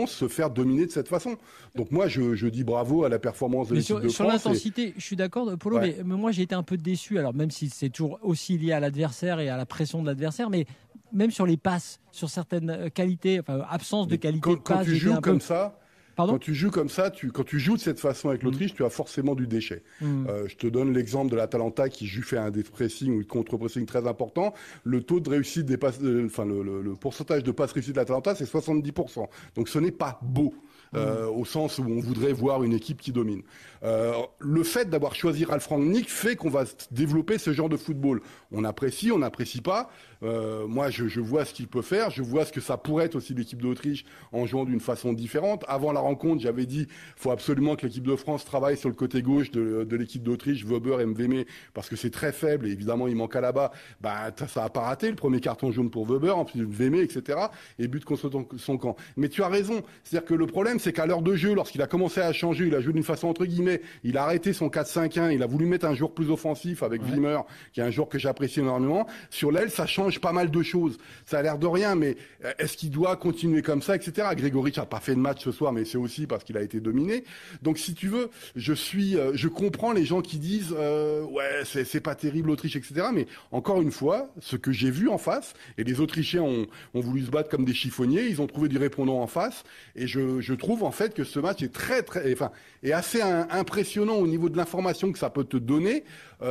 se faire dominer de cette façon. Donc moi, je dis bravo à la performance de l'équipe de France. Sur l'intensité, je suis d'accord, Polo, mais moi j'ai été un peu déçu. Alors même si c'est toujours aussi lié à l'adversaire et à la pression de l'adversaire, mais même sur les passes, sur certaines qualités, absence de qualité de passe. Quand tu joues comme ça, quand tu joues de cette façon avec l'Autriche, tu as forcément du déchet. Je te donne l'exemple de l'Atalanta qui fait un pressing ou un contre-pressing très important. Le taux de réussite des passes, le pourcentage de passes réussies de l'Atalanta, c'est 70%. Donc ce n'est pas beau. Au sens où on voudrait voir une équipe qui domine. Le fait d'avoir choisi Ralf Rangnick fait qu'on va développer ce genre de football. On apprécie, on n'apprécie pas. Moi, je vois ce qu'il peut faire. Je vois ce que ça pourrait être aussi l'équipe d'Autriche en jouant d'une façon différente. Avant la rencontre, j'avais dit faut absolument que l'équipe de France travaille sur le côté gauche de l'équipe d'Autriche, Weber et Mveme, parce que c'est très faible et évidemment il manque à la bas. Ça n'a pas raté. Le premier carton jaune pour Weber, ensuite Mveme, etc. Et but contre son camp. Mais tu as raison. C'est-à-dire que le problème, c'est qu'à l'heure de jeu, lorsqu'il a commencé à changer, il a joué d'une façon entre guillemets, il a arrêté son 4-5-1, il a voulu mettre un joueur plus offensif avec Wimmer, qui est un joueur que j'apprécie énormément. Sur l'aile, ça change change pas mal de choses. Ça a l'air de rien, mais est-ce qu'il doit continuer comme ça, etc. Gregoritch n'a pas fait de match ce soir, mais c'est aussi parce qu'il a été dominé. Donc, si tu veux, je comprends les gens qui disent ouais, c'est pas terrible l'Autriche, etc. Mais encore une fois, ce que j'ai vu en face, et les Autrichiens ont voulu se battre comme des chiffonniers, ils ont trouvé du répondant en face, et je trouve en fait que ce match est assez impressionnant au niveau de l'information que ça peut te donner,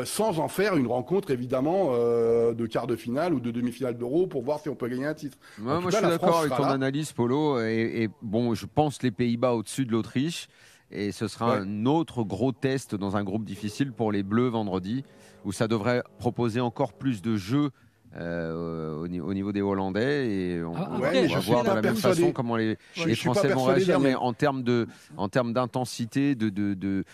sans en faire une rencontre évidemment de quart de finale ou de demi-finale d'Euro pour voir si on peut gagner un titre. Moi, je suis d'accord avec ton analyse, Polo, et bon, je pense les Pays-Bas au-dessus de l'Autriche, et ce sera un autre gros test dans un groupe difficile pour les Bleus vendredi, où ça devrait proposer encore plus de jeux au niveau des Hollandais, et on va voir de la même façon comment les Français vont réagir, mais en termes d'intensité, de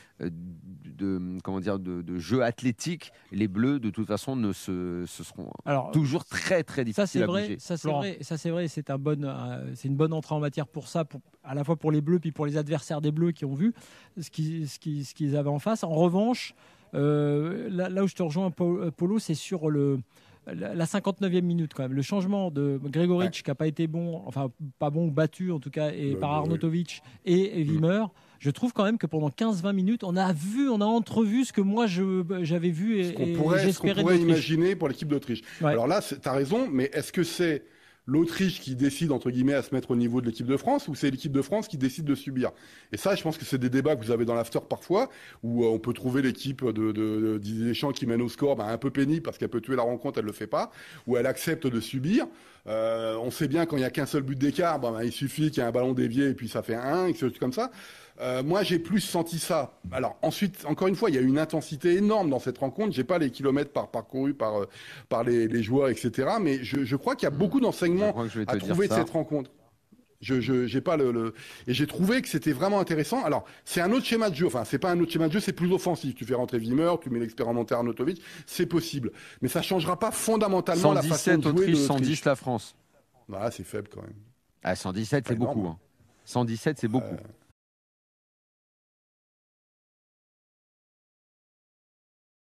jeu athlétique, les Bleus de toute façon seront toujours très très difficiles à bouger. Ça c'est vrai, c'est une bonne entrée en matière pour ça, à la fois pour les Bleus puis pour les adversaires des Bleus qui ont vu ce qu'ils avaient en face. En revanche, là où je te rejoins, Polo, c'est sur la 59e minute quand même. Le changement de Gregoritch qui n'a pas été bon, enfin pas bon, battu en tout cas, et par Arnautovic et Wimmer. Je trouve quand même que pendant 15-20 minutes, on a entrevu ce que moi j'avais vu et j'espérais. Ce qu'on pourrait imaginer pour l'équipe d'Autriche. Ouais. Alors là, tu as raison, mais est-ce que c'est l'Autriche qui décide, entre guillemets, à se mettre au niveau de l'équipe de France, ou c'est l'équipe de France qui décide de subir? Et ça, je pense que c'est des débats que vous avez dans l'after parfois, où on peut trouver l'équipe de Didier Deschamps qui mène au score un peu pénible parce qu'elle peut tuer la rencontre, elle le fait pas, ou elle accepte de subir. On sait bien quand il n'y a qu'un seul but d'écart, il suffit qu'il y ait un ballon dévié et puis ça fait 1, etc. comme ça. Moi, j'ai plus senti ça. Alors ensuite, encore une fois, il y a une intensité énorme dans cette rencontre. J'ai pas les kilomètres parcourus par les joueurs, etc. Mais je crois qu'il y a beaucoup d'enseignements à trouver de cette rencontre. J'ai pas et j'ai trouvé que c'était vraiment intéressant. Alors c'est un autre schéma de jeu. Enfin, c'est pas un autre schéma de jeu, c'est plus offensif. Tu fais rentrer Wimmer, tu mets l'expérimentaire Arnautovic, c'est possible. Mais ça changera pas fondamentalement la façon de jouer Autriche, de 110 la France. Ah, c'est faible quand même. Ah, 117, c'est beaucoup. 117, c'est beaucoup.